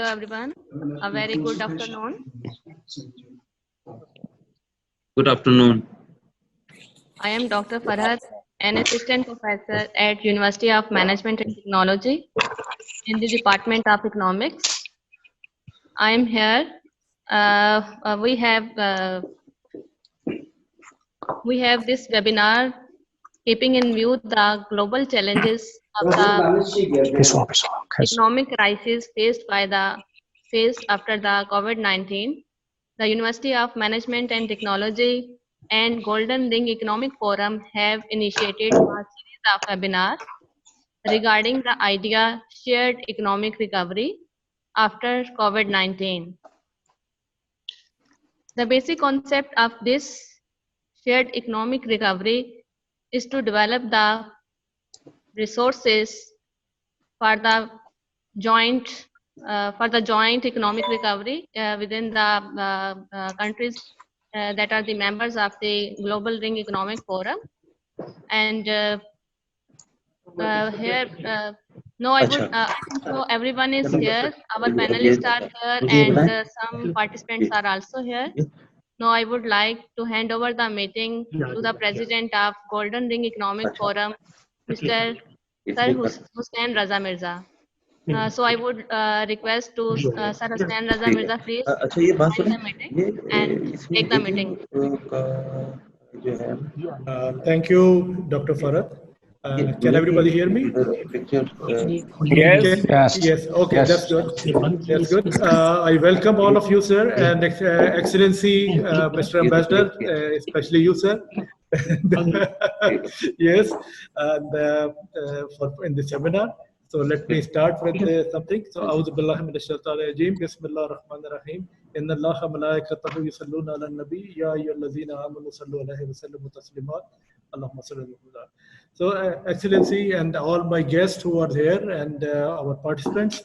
everyone. A very good afternoon. Good afternoon. I am Dr. Farhat, an assistant professor at University of Management and Technology in the Department of Economics. I am here. We have this webinar keeping in view the global challenges of the economic crisis faced after the COVID-19. The University of Management and Technology and Golden Ring Economic Forum have initiated a series of webinars regarding the idea shared economic recovery after COVID-19. The basic concept of this shared economic recovery is to develop the resources for the joint economic recovery within the countries that are the members of the Global Ring Economic Forum. And here, I think so everyone is here. Our panelists are here and some participants are also here. Now I would like to hand over the meeting to the president of Golden Ring Economic Forum, Mr. Sir Hussain Raza Mirza. So I would request to Sir Hussain Raza Mirza, please join the meeting and take the meeting. Thank you, Dr. Farhat. Can everybody hear me? Yes. Yes. Okay, that's good. That's good. I welcome all of you, sir, and Excellency, Mr. Ambassador, especially you, sir. Yes, and in the seminar. So let me start with something. So, A'udhu billahi minash shaitanir rajim. Bismillahir rahmanir rahim. Inna Allaha malaikatahu yusalluna ala nabi ya ayyuhallazina amanu sallu alayhi wa sallimu taslima. Allahumma salli ala. So, Excellency and all my guests who are here and our participants,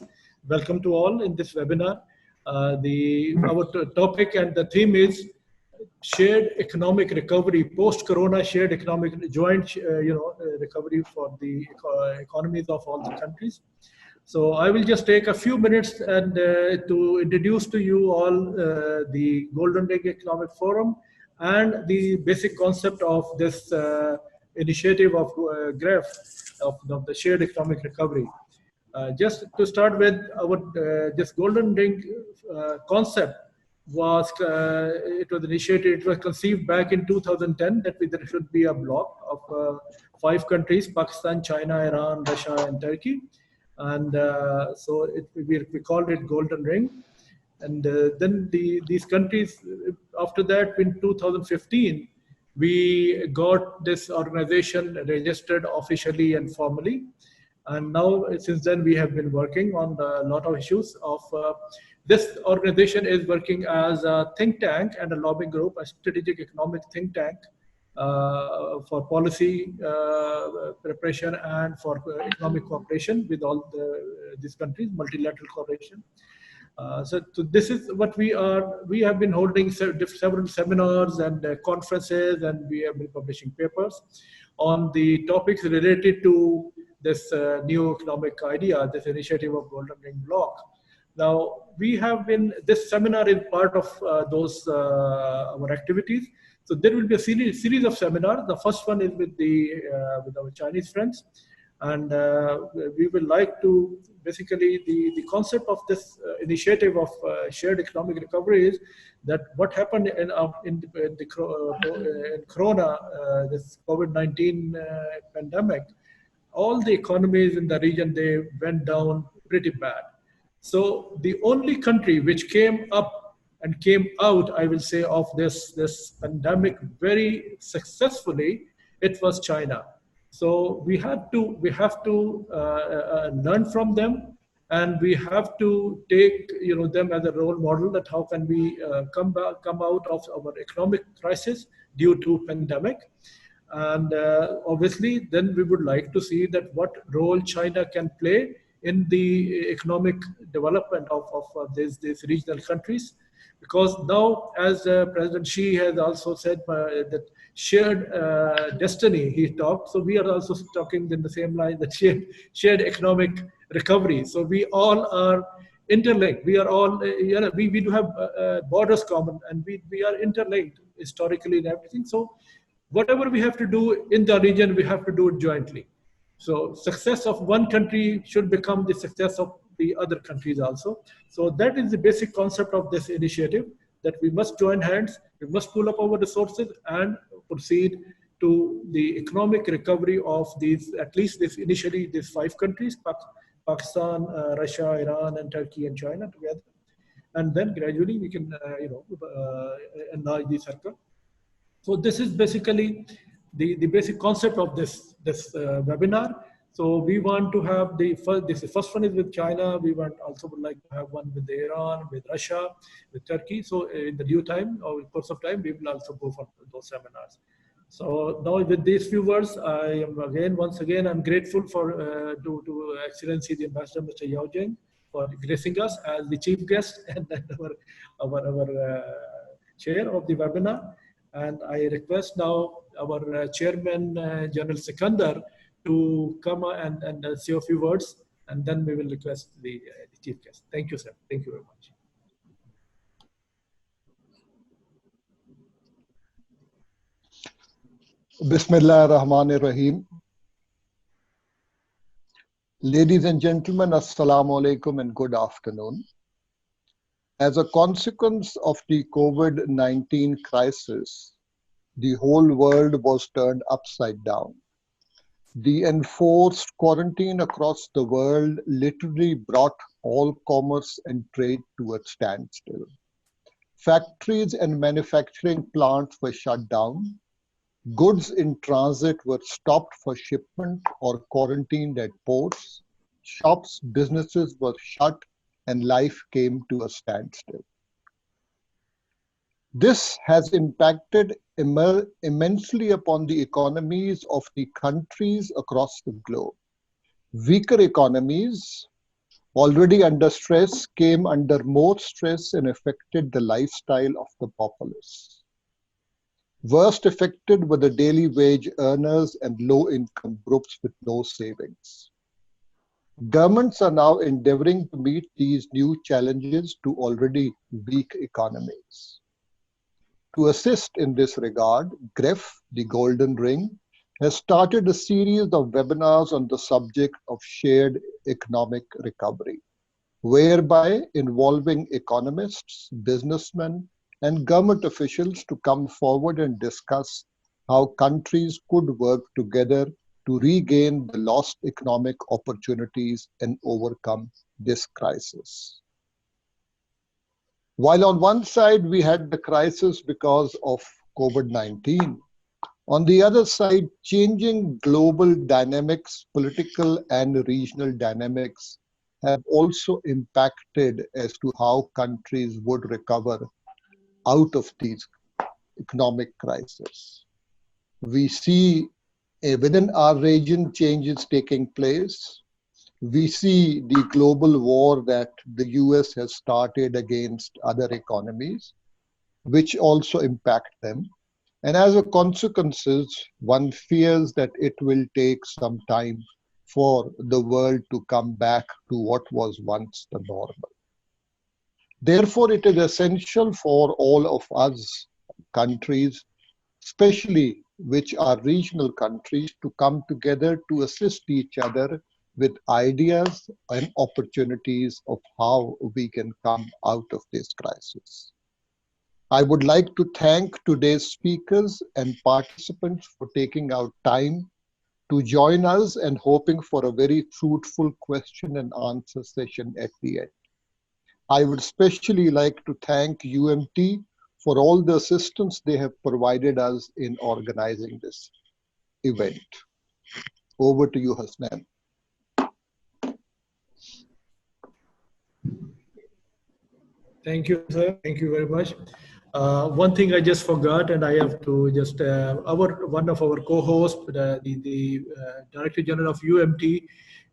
welcome to all in this webinar. Our topic and the theme is shared economic recovery, post-corona shared economic joint recovery for the economies of all the countries. So I will just take a few minutes and to introduce to you all the Golden Ring Economic Forum and the basic concept of this initiative of GREF, of the shared economic recovery. Just to start with, our this Golden Ring concept was initiated, it was conceived back in 2010 that there should be a bloc of 5 countries: Pakistan, China, Iran, Russia, and Turkey. And so we called it Golden Ring. And then these countries, after that, in 2015, we got this organization registered officially and formally. And now, since then, we have been working on a lot of issues of this organization is working as a think tank and a lobbying group, a strategic economic think tank for policy preparation and for economic cooperation with all these countries, multilateral cooperation. So this is what we are. We have been holding several seminars and conferences, and we have been publishing papers on the topics related to this new economic idea, this initiative of Golden Ring Bloc. Now, we have been, this seminar is part of our activities. So there will be a series of seminars. The first one is with our Chinese friends. And we would like to, basically, the concept of this initiative of shared economic recovery is that what happened in Corona, this COVID-19 pandemic, all the economies in the region, they went down pretty bad. So the only country which came up and came out, I will say, of this pandemic very successfully, it was China. So we have to learn from them, and we have to take them as a role model, that how can we come out of our economic crisis due to pandemic. And obviously, then we would like to see that what role China can play in the economic development of these regional countries. Because now, as President Xi has also said, that shared destiny, he talked. So we are also talking in the same line, that shared economic recovery. So we all are interlinked. We are all, we do have borders common, and we are interlinked historically and everything. So whatever we have to do in the region, we have to do it jointly. So success of one country should become the success of the other countries also. So that is the basic concept of this initiative, that we must join hands, we must pull up our resources and proceed to the economic recovery of these, at least this initially, these 5 countries, Pakistan, Russia, Iran, and Turkey and China together. And then gradually we can, enlarge the circle. So this is basically the basic concept of this webinar. So we want to have the first one is with China. We also would like to have one with Iran, with Russia, with Turkey. So in the due time or in course of time, we will also go for those seminars. So now with these few words, I am once again, I'm grateful for to Excellency the Ambassador Mr. Yao Jing for gracing us as the chief guest and our chair of the webinar. And I request now our chairman, General Sikandar, to come and say a few words, and then we will request the chief guest. Thank you, sir. Thank you very much. Bismillah ar-Rahman ar-Rahim. Ladies and gentlemen, Assalamu alaikum and good afternoon. As a consequence of the COVID-19 crisis, the whole world was turned upside down. The enforced quarantine across the world literally brought all commerce and trade to a standstill. Factories and manufacturing plants were shut down. Goods in transit were stopped for shipment or quarantined at ports. Shops, businesses were shut, and life came to a standstill. This has impacted immensely upon the economies of the countries across the globe. Weaker economies, already under stress, came under more stress and affected the lifestyle of the populace. Worst affected were the daily wage earners and low-income groups with no savings. Governments are now endeavoring to meet these new challenges to already weak economies. To assist in this regard, GREF, the Golden Ring, has started a series of webinars on the subject of shared economic recovery, whereby involving economists, businessmen, and government officials to come forward and discuss how countries could work together to regain the lost economic opportunities and overcome this crisis. While on one side we had the crisis because of COVID-19, on the other side, changing global dynamics, political and regional dynamics have also impacted as to how countries would recover out of these economic crises. We see within our region changes taking place. We see the global war that the US has started against other economies, which also impact them. And as a consequence, one fears that it will take some time for the world to come back to what was once the normal. Therefore, it is essential for all of us countries, especially which are regional countries, to come together to assist each other with ideas and opportunities of how we can come out of this crisis. I would like to thank today's speakers and participants for taking out time to join us and hoping for a very fruitful question and answer session at the end. I would especially like to thank UMT for all the assistance they have provided us in organizing this event. Over to you, Hasnan. Thank you, sir. Thank you very much. One thing I just forgot, and I have to just, one of our co-hosts, the Director General of UMT,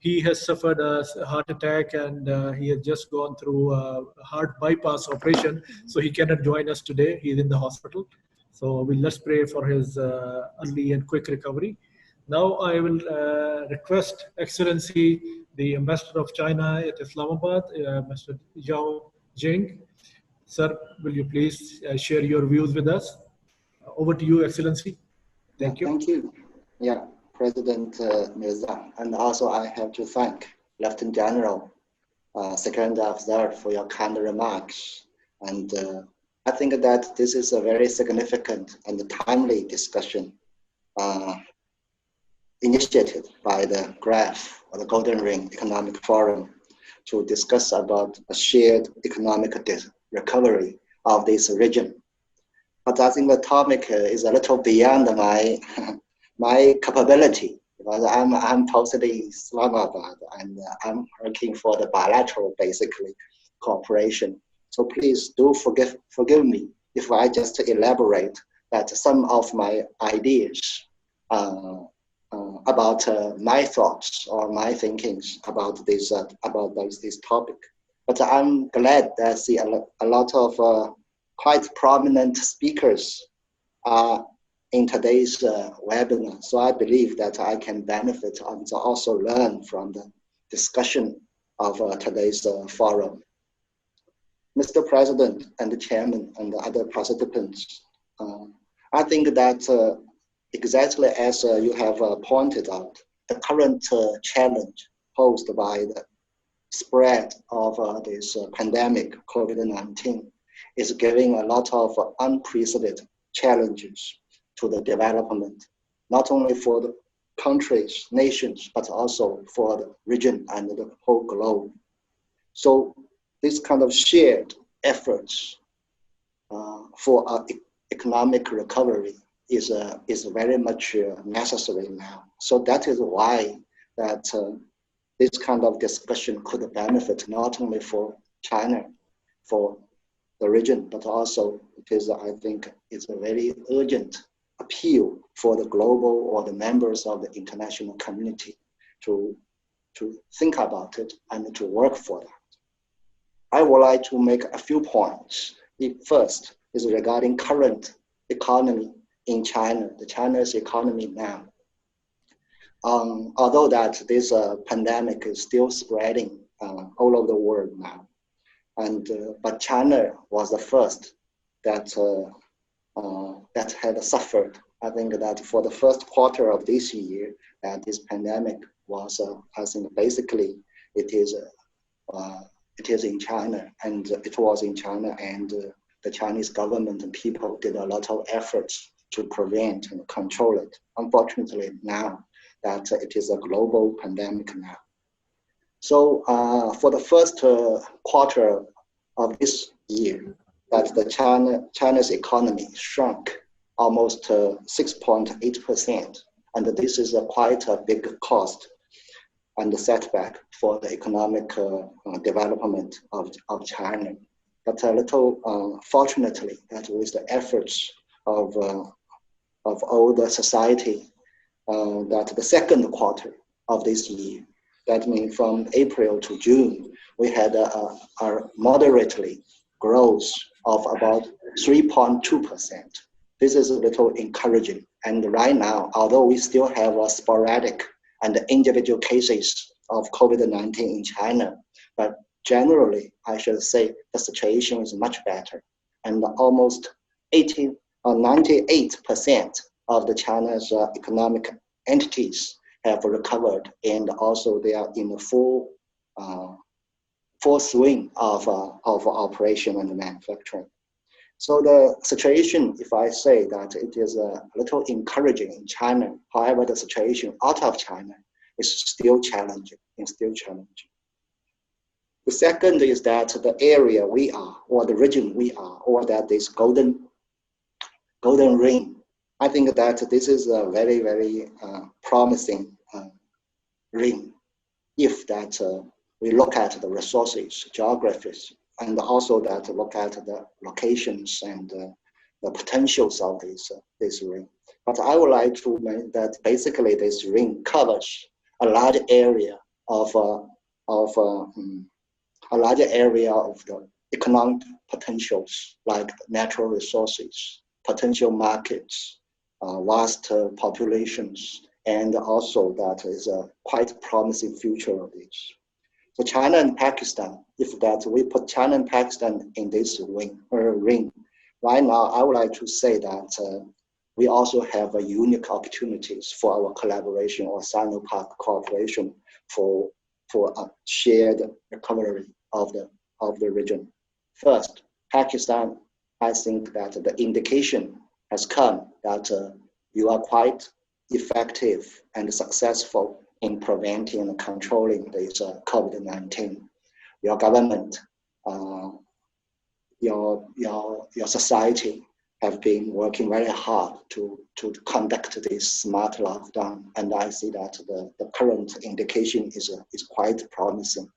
he has suffered a heart attack and he has just gone through a heart bypass operation, so he cannot join us today. He's in the hospital. So let's pray for his early and quick recovery. Now I will request Excellency the Ambassador of China at Islamabad, Mr. Ching Jung. Sir, will you please share your views with us? Over to you, Excellency. Thank you. Thank you. Yeah, President Mirza. And also I have to thank Lieutenant General Secretary of State for your kind remarks. And I think that this is a very significant and timely discussion initiated by the GREF, or the Golden Ring Economic Forum, to discuss about a shared economic recovery of this region. But I think the topic is a little beyond my capability, because I'm posted in Islamabad and I'm working for the bilateral, basically, cooperation. So please do forgive me if I just elaborate that some of my ideas about my thoughts or my thinkings about this topic. But I'm glad that I see a lot of quite prominent speakers in today's webinar. So I believe that I can benefit and also learn from the discussion of today's forum. Mr. President and the Chairman and the other participants, I think that exactly as you have pointed out, the current challenge posed by the spread of this pandemic, COVID-19, is giving a lot of unprecedented challenges to the development, not only for the countries, nations, but also for the region and the whole globe. So this kind of shared efforts for economic recovery is very much necessary now. So that is why that this kind of discussion could benefit not only for China, for the region, but also because I think it's a very urgent appeal for the global or the members of the international community to think about it and to work for that. I would like to make a few points. The first is regarding current economy in China, the China's economy now. Although that this pandemic is still spreading all over the world now, but China was the first that had suffered. I think that for the first quarter of this year, that this pandemic was, I think basically it is in China, and it was in China, and the Chinese government and people did a lot of efforts to prevent and control it. Unfortunately, now that it is a global pandemic now. So for the first quarter of this year, that the China's economy shrunk almost 6.8%, and this is quite a big cost and setback for the economic development of China. But a little fortunately, that with the efforts of all the society, that the second quarter of this year, that means from April to June, we had a moderately growth of about 3.2%. This is a little encouraging. And right now, although we still have a sporadic and individual cases of COVID-19 in China, but generally, I should say the situation is much better. And almost 80 or 98% of the China's economic entities have recovered, and also they are in the full swing of operation and manufacturing. So the situation, if I say that it is a little encouraging in China, however, the situation out of China is still challenging. The second is that the area we are, or the region we are, or that this golden ring, I think that this is a very, very promising ring if that we look at the resources, geographies, and also that look at the locations and the potentials of this ring. But I would like to make that basically this ring covers a large area of the economic potentials, like natural resources, potential markets, vast populations, and also that is a quite promising future of this. So China and Pakistan, if that we put China and Pakistan in this ring, right now I would like to say that we also have a unique opportunities for our collaboration or Sino-Pak cooperation for a shared recovery of the region. First, Pakistan, I think that the indication has come that you are quite effective and successful in preventing and controlling this COVID-19. Your government, your society have been working very hard to conduct this smart lockdown, and I see that the current indication is quite promising.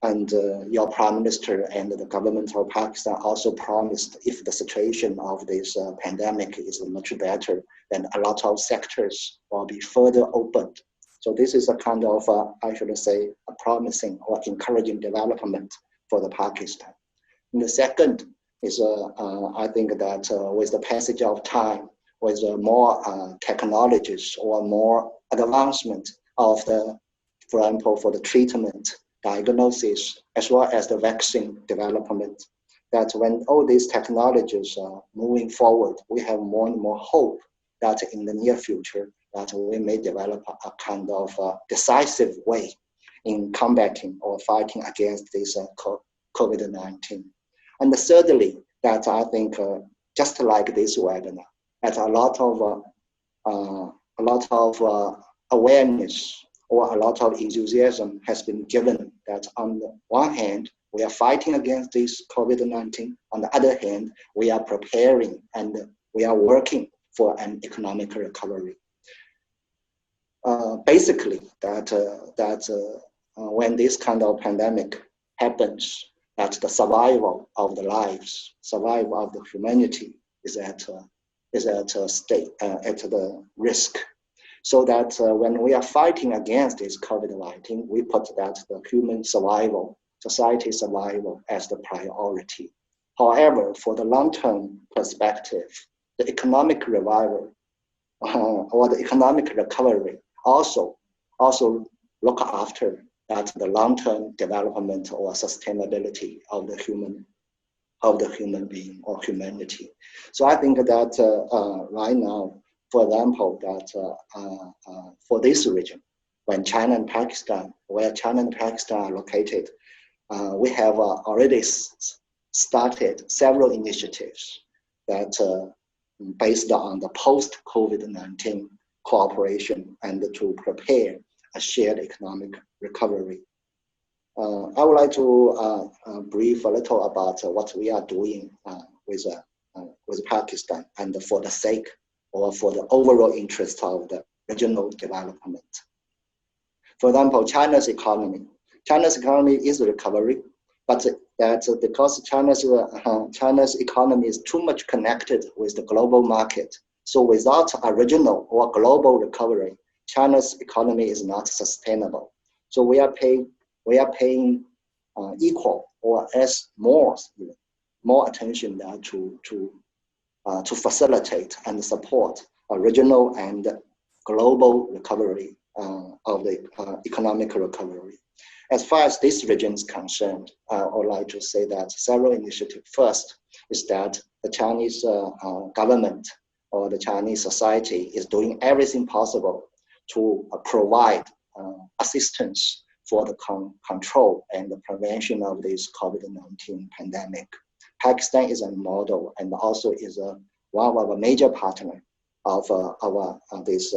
And your Prime Minister and the government of Pakistan also promised if the situation of this pandemic is much better, then a lot of sectors will be further opened. So this is a kind of, I should say, a promising or encouraging development for the Pakistan. And the second is, I think that with the passage of time, with more technologies or more advancement of the, for example, for the treatment, diagnosis, as well as the vaccine development, that when all these technologies are moving forward, we have more and more hope that in the near future, that we may develop a kind of decisive way in combating or fighting against this COVID-19. And thirdly, that I think just like this webinar, that a lot of awareness or a lot of enthusiasm has been given that on the one hand, we are fighting against this COVID-19. On the other hand, we are preparing and we are working for an economic recovery. Basically, when this kind of pandemic happens, that the survival of the lives, survival of the humanity is at the risk. So that when we are fighting against this COVID-19, we put that the human survival, society survival as the priority. However, for the long-term perspective, the economic revival or the economic recovery also look after that the long-term development or sustainability of the human being or humanity. So I think that right now, for example, that for this region, when China and Pakistan, where China and Pakistan are located, we have already started several initiatives that based on the post-COVID-19 cooperation and to prepare a shared economic recovery. I would like to brief a little about what we are doing with Pakistan and for the sake or for the overall interest of the regional development. For example, China's economy is recovering, but that's because China's economy is too much connected with the global market. So without a regional or global recovery, China's economy is not sustainable. So we are paying equal or as more attention to facilitate and support a regional and global recovery of the economic recovery. As far as this region is concerned, I would like to say that several initiatives. First is that the Chinese government or the Chinese society is doing everything possible to provide assistance for the control and the prevention of this COVID-19 pandemic. Pakistan is a model and also is one of our major partners of this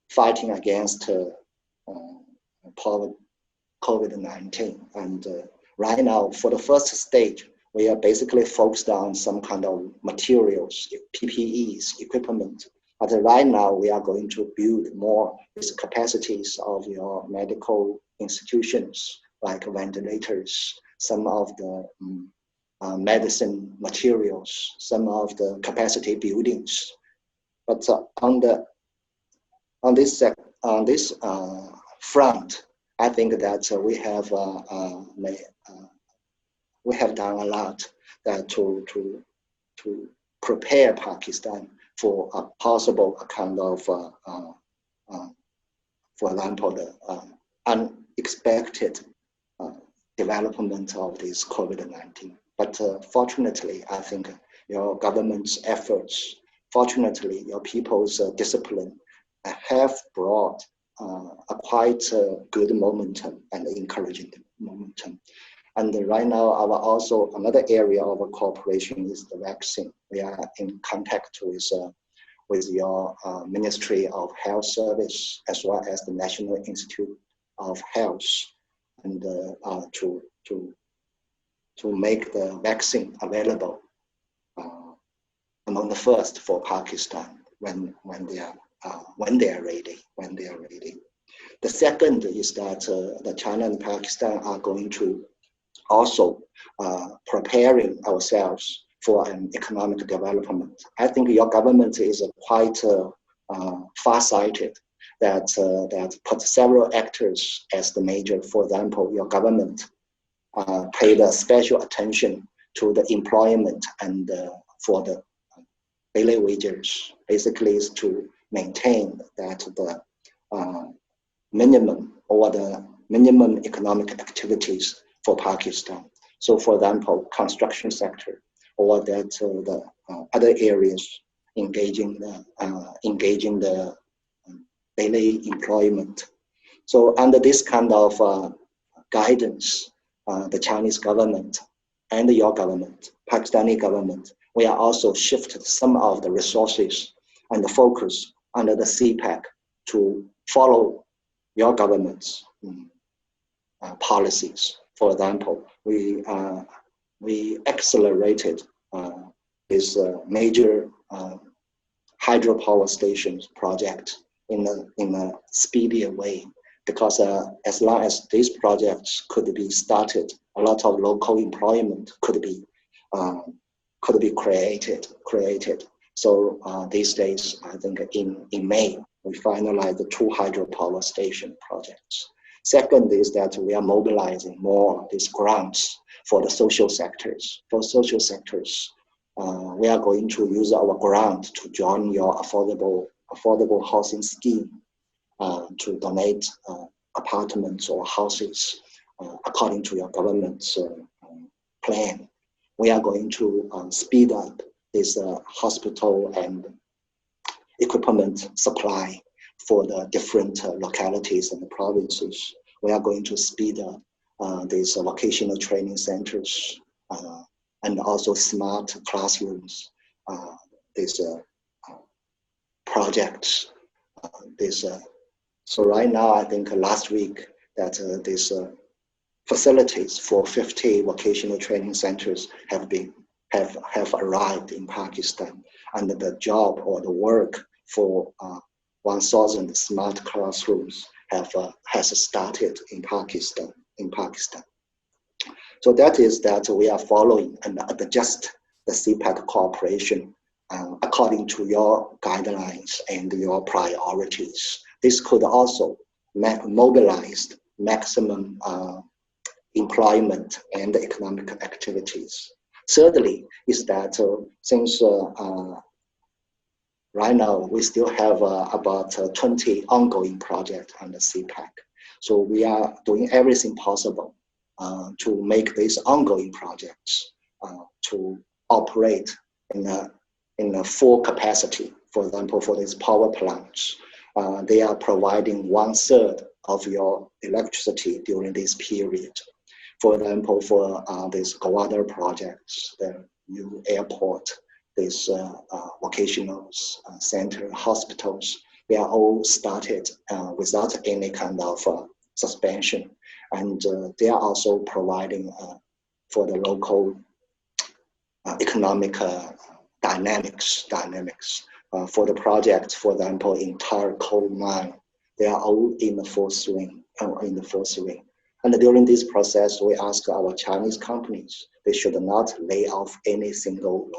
fighting against COVID-19. And right now, for the first stage, we are basically focused on some kind of materials, PPEs, equipment. But right now, we are going to build more these capacities of your medical institutions, like ventilators, some of the medicine materials, some of the capacity buildings. But on this front, I think that we have done a lot to prepare Pakistan for a possible kind of, for example, the unexpected development of this COVID-19. But fortunately, I think your government's efforts, fortunately, your people's discipline have brought a quite good momentum and encouraging momentum. And right now, also another area of cooperation is the vaccine. We are in contact with your Ministry of Health Service as well as the National Institute of Health, and to make the vaccine available among the first for Pakistan when they are ready. The second is that the China and Pakistan are going to also preparing ourselves for an economic development. I think your government is quite far-sighted that put several actors as the major. For example, your government paid a special attention to the employment and for the daily wages. Basically, is to maintain that the minimum economic activities for Pakistan. So, for example, construction sector, or that the other areas engaging the daily employment. So, under this kind of guidance, the Chinese government and your government, Pakistani government, we are also shifted some of the resources and the focus under the CPEC to follow your government's policies. For example, we accelerated this major hydropower stations project in a speedier way, because as long as these projects could be started, a lot of local employment could be created. So these days, I think in May, we finalized the 2 hydropower station projects. Second is that we are mobilizing more of these grants for the social sectors. For social sectors, we are going to use our grant to join your affordable housing scheme to donate apartments or houses according to your government's plan. We are going to speed up this hospital and equipment supply for the different localities and the provinces. We are going to speed up these vocational training centers and also smart classrooms, these projects. So right now, I think last week that these facilities for 50 vocational training centers have arrived in Pakistan, and the job or the work for 1,000 smart classrooms has started in Pakistan. So that is that we are following and adjust the CPEC cooperation according to your guidelines and your priorities. This could also mobilize maximum employment and economic activities. Thirdly, is that since right now we still have about 20 ongoing projects under CPEC, so we are doing everything possible to make these ongoing projects to operate in a full capacity. For example, for these power plants, they are providing 1/3 of your electricity during this period. For example, for these Gwadar projects, the new airport, these vocational center, hospitals, they are all started without any kind of suspension. And they are also providing for the local economic dynamics. For the projects, for example, entire coal mine, they are all in the full swing. And during this process, we ask our Chinese companies, they should not lay off any single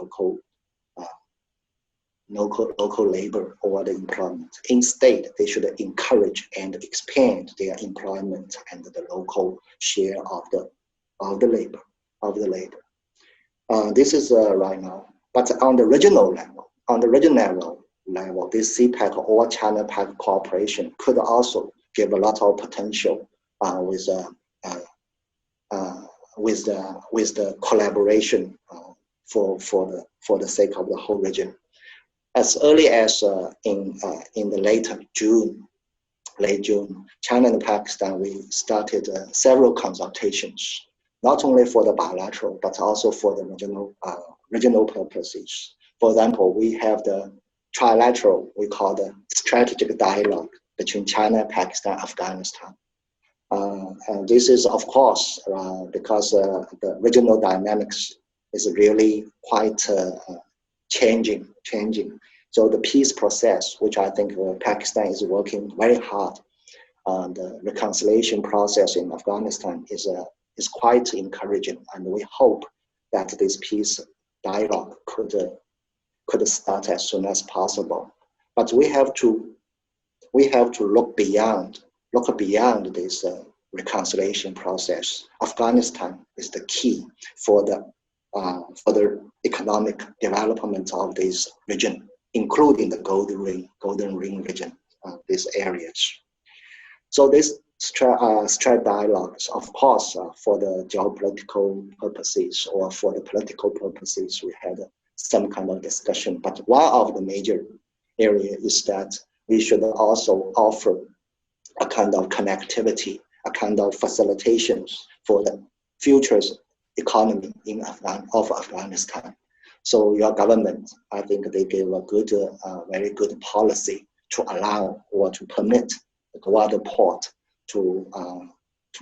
local labor or the employment. Instead, they should encourage and expand their employment and the local share of the labor. This is right now. But on the regional level, on the regional level, this CPEC or China-PAC cooperation could also give a lot of potential with the collaboration for the sake of the whole region. As early as in the late June, China and Pakistan, we started several consultations, not only for the bilateral, but also for the regional purposes. For example, we have the trilateral, we call the strategic dialogue between China, Pakistan, Afghanistan. And this is, of course, because the regional dynamics is really quite changing. So the peace process, which I think Pakistan is working very hard, the reconciliation process in Afghanistan is quite encouraging, and we hope that this peace dialogue could start as soon as possible. But we have to look beyond this reconciliation process. Afghanistan is the key for the economic development of this region, including the Golden Ring region, these areas. So this straight dialogues, of course, for the geopolitical purposes or for the political purposes, we had some kind of discussion. But one of the major areas is that we should also offer a kind of connectivity, a kind of facilitations for the future economy of Afghanistan. So your government, I think they gave a good, very good policy to allow or to permit the Gwadar port to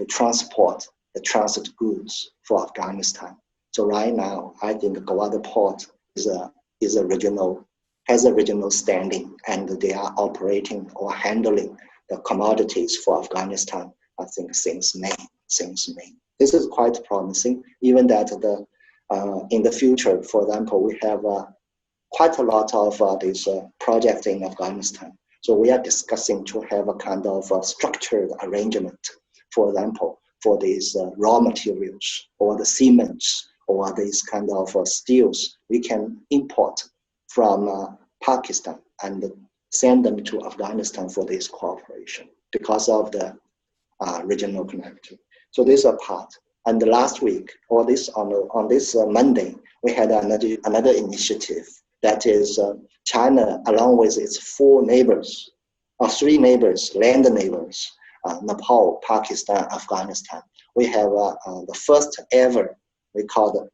transport the transit goods for Afghanistan. So right now, I think Gwadar port has a regional standing, and they are operating or handling the commodities for Afghanistan, I think, since May. This is quite promising, even that in the future, for example, we have quite a lot of these projects in Afghanistan. So we are discussing to have a kind of structured arrangement, for example, for these raw materials or the cements or these kind of steels we can import from Pakistan and send them to Afghanistan for this cooperation because of the regional connectivity. So this is a part. And the last week, or this on this Monday, we had another initiative that is China, along with its three neighbors, land neighbors, Nepal, Pakistan, Afghanistan. We have the first ever, we call it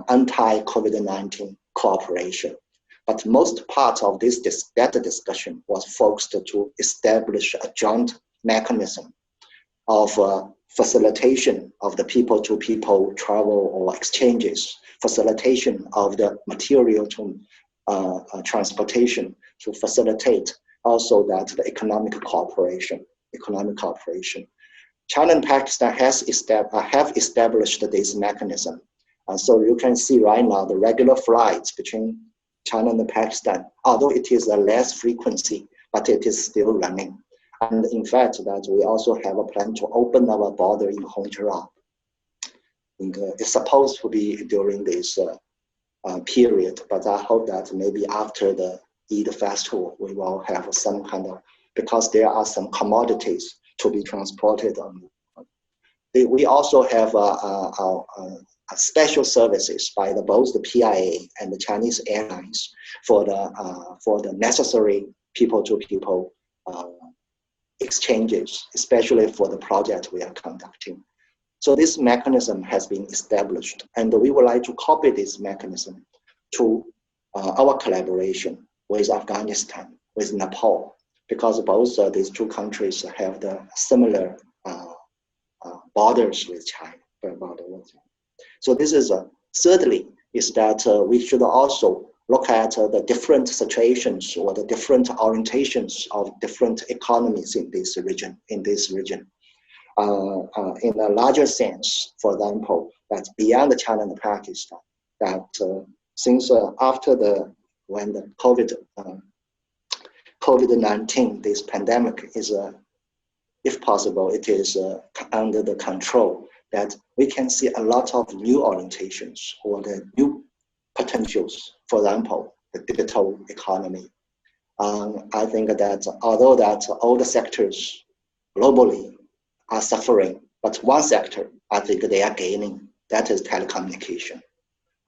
anti-COVID-19 cooperation. But most part of that discussion was focused to establish a joint mechanism of facilitation of the people-to-people travel or exchanges, facilitation of the material to transportation, to facilitate also that the economic cooperation. China and Pakistan have established this mechanism. So you can see right now the regular flights between China and Pakistan, although it is a less frequency, but it is still running. And in fact, that we also have a plan to open our border in Hongzhou. It's supposed to be during this period, but I hope that maybe after the Eid festival, we will have some kind of, because there are some commodities to be transported on. We also have special services by both the PIA and the Chinese airlines for the necessary people-to-people exchanges, especially for the project we are conducting. So this mechanism has been established, and we would like to copy this mechanism to our collaboration with Afghanistan, with Nepal, because both these two countries have the similar borders with China. So this is thirdly, is that we should also look at the different situations or the different orientations of different economies in this region. In a larger sense, for example, that beyond China and Pakistan, that since after when the COVID-19, this pandemic is, if possible, it is under the control, that we can see a lot of new orientations or the new potentials. For example, the digital economy. I think that although that all the sectors globally are suffering, but one sector, I think they are gaining. That is telecommunication.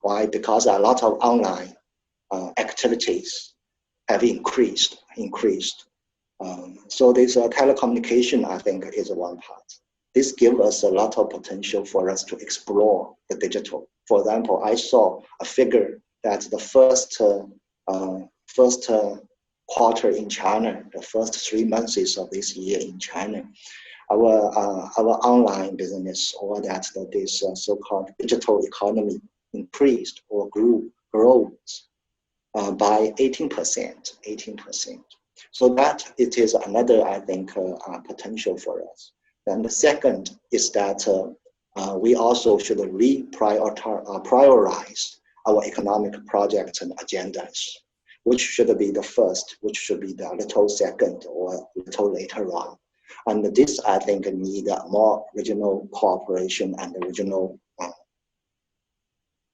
Why? Because a lot of online activities have increased. So this telecommunication, I think, is one part. This gives us a lot of potential for us to explore the digital. For example, I saw a figure that the first quarter in China, the first 3 months of this year in China, our online business, or that this so-called digital economy increased or grows by 18%. So that it is another, I think, potential for us. And the second is that we also should prioritize our economic projects and agendas, which should be the first, which should be the little second or little later on. And this, I think, need more regional cooperation and regional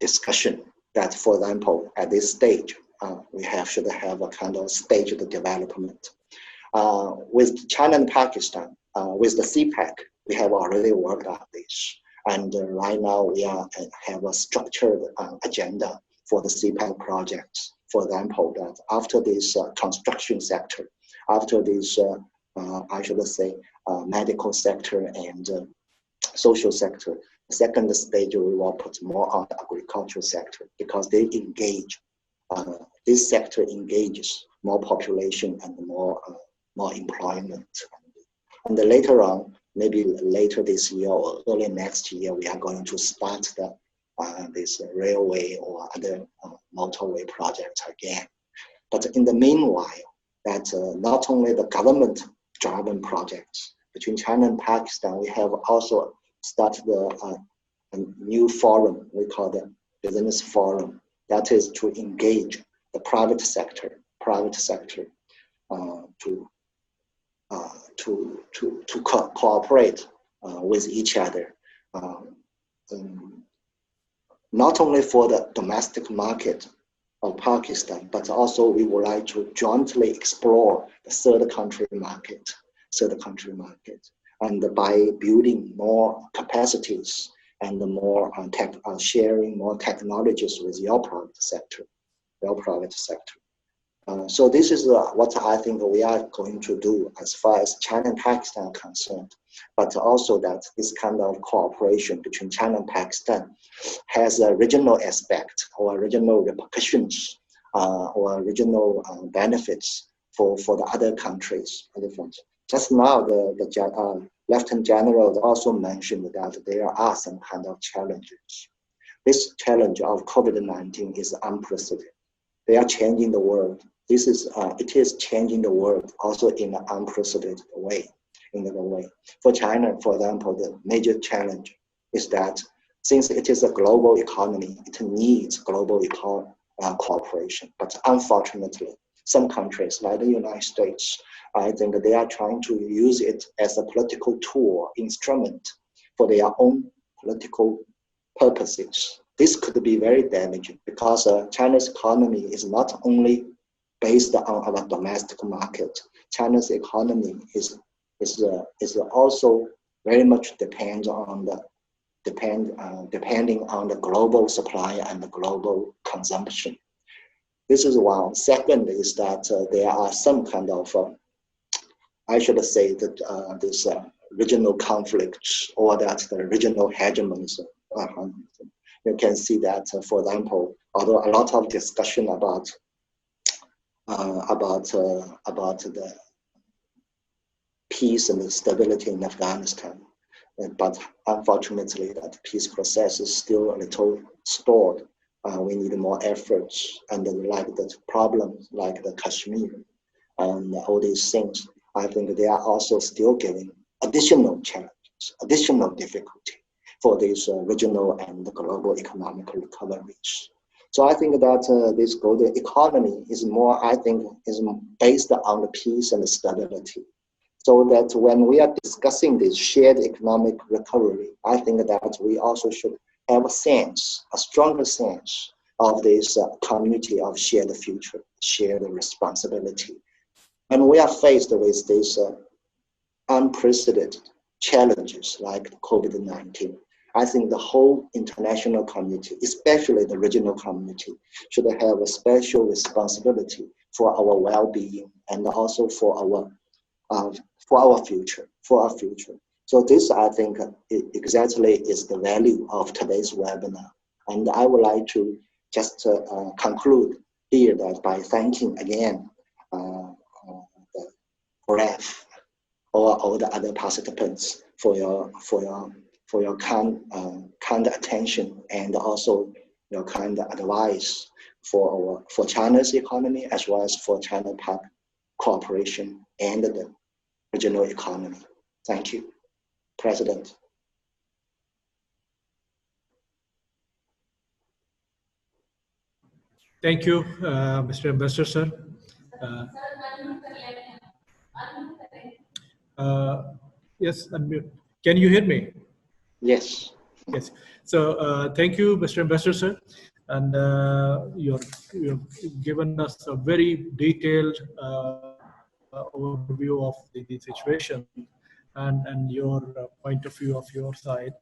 discussion. That, for example, at this stage, we should have a kind of staged development. With China and Pakistan, with the CPEC, we have already worked on this. And right now we have a structured agenda for the CPEC projects. For example, that after this construction sector, after this, I should say, medical sector and social sector, the second stage we will put more on the agricultural sector, because they engage, this sector engages more population and more employment. And later on, maybe later this year or early next year, we are going to start this railway or other motorway projects again. But in the meanwhile, that not only the government-driven projects between China and Pakistan, we have also started a new forum we call the business forum. That is to engage the private sector to cooperate with each other, not only for the domestic market of Pakistan, but also we would like to jointly explore the third country market, and by building more capacities and more sharing more technologies with your private sector. So this is what I think we are going to do as far as China and Pakistan are concerned, but also that this kind of cooperation between China and Pakistan has a regional aspect or regional repercussions or regional benefits for the other countries. Just now, the Lieutenant General also mentioned that there are some kind of challenges. This challenge of COVID-19 is unprecedented. They are changing the world. It is changing the world also in an unprecedented way. For China, for example, the major challenge is that since it is a global economy, it needs global cooperation. But unfortunately, some countries like the United States, I think they are trying to use it as a political tool, instrument for their own political purposes. This could be very damaging because China's economy is not only based on our domestic market. China's economy is also very much depending on the global supply and the global consumption. This is one. Second is that there are some kind of, I should say that this regional conflicts or that the regional hegemonies. You can see that, for example, although a lot of discussion about the peace and the stability in Afghanistan, but unfortunately that peace process is still a little stalled. We need more efforts, and like the problems like the Kashmir and all these things, I think they are also still giving additional challenges, additional difficulty for this regional and global economic recoveries. So I think that this global economy is more, I think, is based on the peace and the stability. So that when we are discussing this shared economic recovery, I think that we also should have a stronger sense of this community of shared future, shared responsibility. And we are faced with these unprecedented challenges like COVID-19. I think the whole international community, especially the regional community, should have a special responsibility for our well-being and also for our future. So this, I think, exactly is the value of today's webinar. And I would like to just conclude here that by thanking again the GREF or all the other participants for your kind attention and also your kind advice for China's economy as well as for China-PAC cooperation and the regional economy. Thank you, President. Thank you, Mr. Ambassador, sir. Yes, unmute. Can you hear me? Yes. Yes. So thank you, Mr. Ambassador, sir. And you've given us a very detailed overview of the situation and your point of view of your side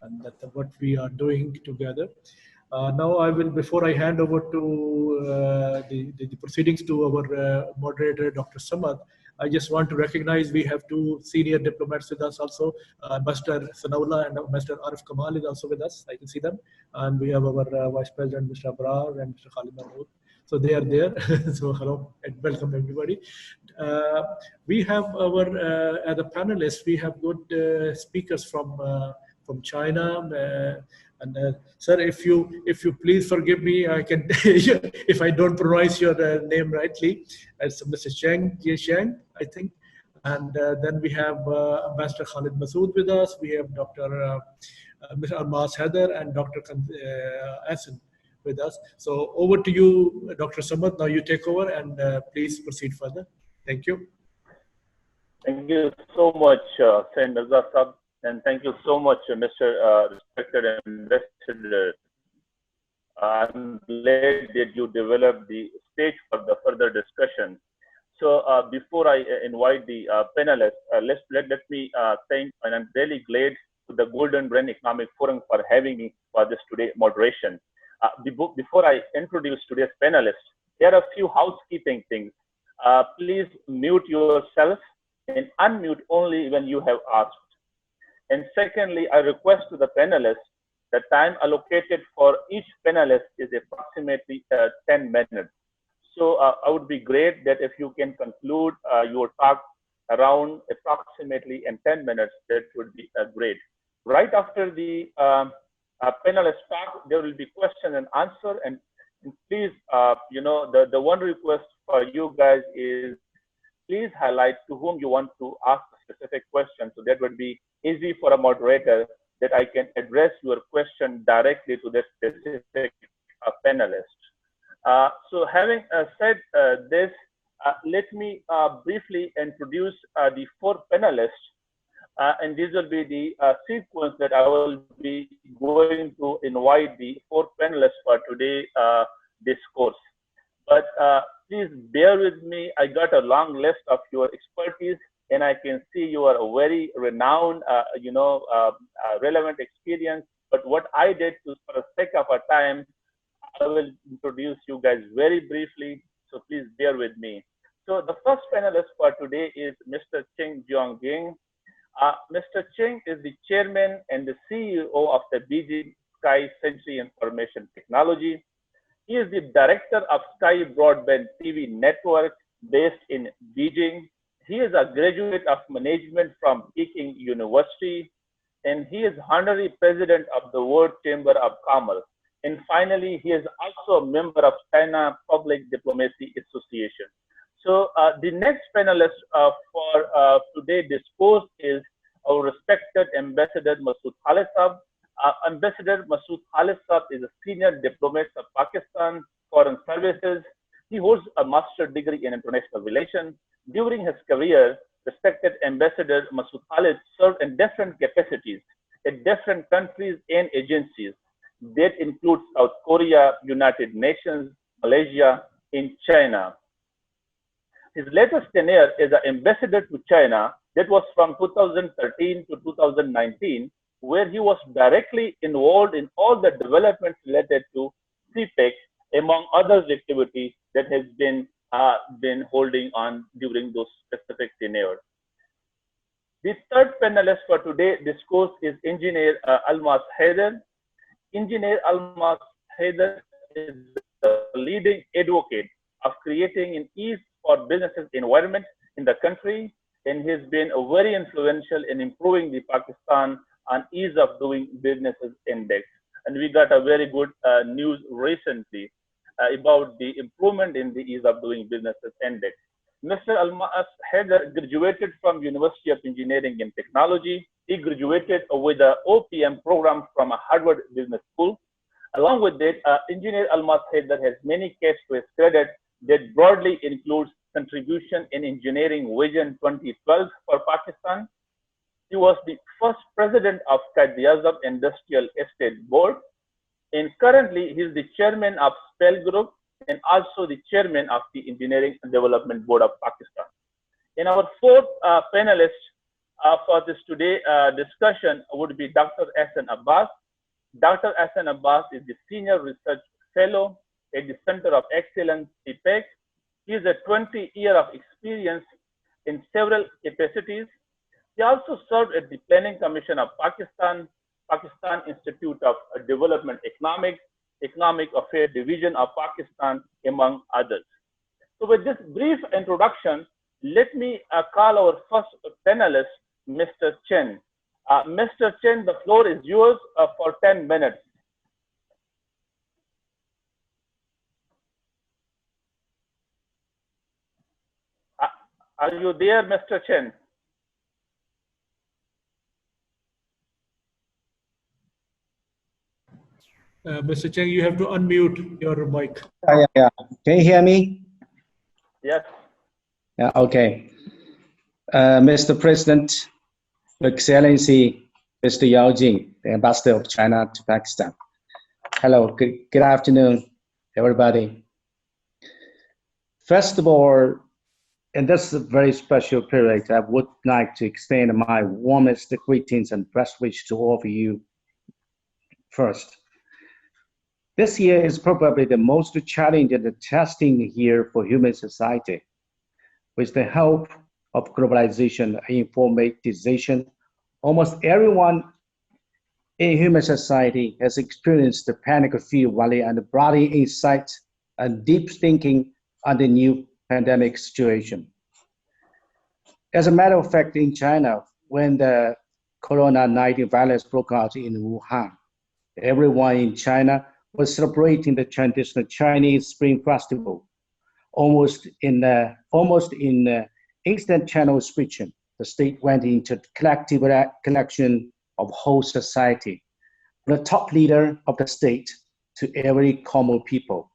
and that what we are doing together. Now I will, before I hand over to the proceedings to our moderator, Dr. Samad, I just want to recognize we have two senior diplomats with us also. Ambassador Sanaullah and Ambassador Arif Kamal is also with us. I can see them. And we have our Vice President, Mr. Abrar and Mr. Khalid Mahmoud. So they are there. So hello and welcome everybody. We have our, as a panelist, we have good speakers from China. Sir, if you please forgive me, I can if I don't pronounce your name rightly. It's Mr. Ching, I think. And then we have Ambassador Khalid Masoud with us. We have Dr. Mr. Almas Heather and Dr. Asin with us. So over to you, Dr. Samad. Now you take over and please proceed further. Thank you. Thank you so much, Sayyid Mirza Sahab. And thank you so much, Mr. Respected Ambassador. I'm glad that you developed the stage for the further discussion. So before I invite the panelists, let me thank, and I'm really glad to the Golden Brain Economic Forum for having me for this today moderation. Before I introduce today's panelists, there are a few housekeeping things. Please mute yourself and unmute only when you have asked. And secondly, I request to the panelists, the time allocated for each panelist is approximately 10 minutes. So I would be great that if you can conclude your talk around approximately in 10 minutes, that would be great. Right after the panelist talk, there will be question and answer. And please, the one request for you guys is please highlight to whom you want to ask a specific question. So that would be easy for a moderator that I can address your question directly to the specific panelist. So having said this, let me briefly introduce the four panelists. And this will be the sequence that I will be going to invite the four panelists for today discourse. But please bear with me. I got a long list of your expertise, and I can see you are a very renowned, relevant experience. But what I did to, for the sake of our time, I will introduce you guys very briefly. So please bear with me. So the first panelist for today is Mr. Ching Jung. Mr. Ching is the chairman and the CEO of the Beijing Sky Century Information Technology. He is the director of Sky Broadband TV Network based in Beijing. He is a graduate of management from Peking University, and he is honorary president of the World Chamber of Commerce. And finally, he is also a member of China Public Diplomacy Association. So the next panelist for today's discourse is our respected Ambassador Masoud Khalid Sahab. Ambassador Masoud Khalid Sahab is a senior diplomat of Pakistan Foreign Services. He holds a master's degree in international relations. During his career, respected Ambassador Masoud Khalid served in different capacities in different countries and agencies. That includes South Korea, United Nations, Malaysia, and China. His latest tenure as an ambassador to China, that was from 2013 to 2019, where he was directly involved in all the developments related to CPEC, among other activities that has been holding on during those specific tenures. The third panelist for today's discourse is Engineer Almas Haider. Engineer Almas Haider is the leading advocate of creating an ease for businesses environment in the country, and he has been very influential in improving the Pakistan on ease of doing businesses index. And we got a very good news recently about the improvement in the ease of doing businesses index. Mr. Almas Haider graduated from University of Engineering and Technology. He graduated with the OPM program from Harvard Business School. Along with that, Engineer Almas Haider has many caps to his credit that broadly includes contribution in Engineering Vision 2012 for Pakistan. He was the first president of Quaid-e-Azam Industrial Estate Board, and currently he is the chairman of SPEL Group and also the chairman of the Engineering and Development Board of Pakistan. And our fourth panelist for this today discussion would be Dr. Ahsan Abbas. Dr. Ahsan Abbas is the Senior Research Fellow at the Center of Excellence, CPEC. He has a 20-year of experience in several capacities. He also served at the Planning Commission of Pakistan, Pakistan Institute of Development Economics, Economic Affairs Division of Pakistan, among others. So with this brief introduction, let me call our first panelist, Mr. Chen. Mr. Chen, the floor is yours for 10 minutes. Are you there, Mr. Chen? Mr. Cheng, you have to unmute your mic. Yeah. Can you hear me? Yes. Yeah, okay. Mr. President, Excellency, Mr. Yao Jing, the Ambassador of China to Pakistan. Hello, good afternoon, everybody. First of all, in this very special period, I would like to extend my warmest greetings and best wishes to all of you first. This year is probably the most challenging and testing year for human society. With the help of globalization and informatization, almost everyone in human society has experienced the panic-filled valley and brought in insight and deep thinking on the new pandemic situation. As a matter of fact, in China, when the Corona-19 virus broke out in Wuhan, everyone in China was celebrating the traditional Chinese Spring Festival, almost in instant channel switching. The state went into collective collection of whole society, from the top leader of the state to every common people,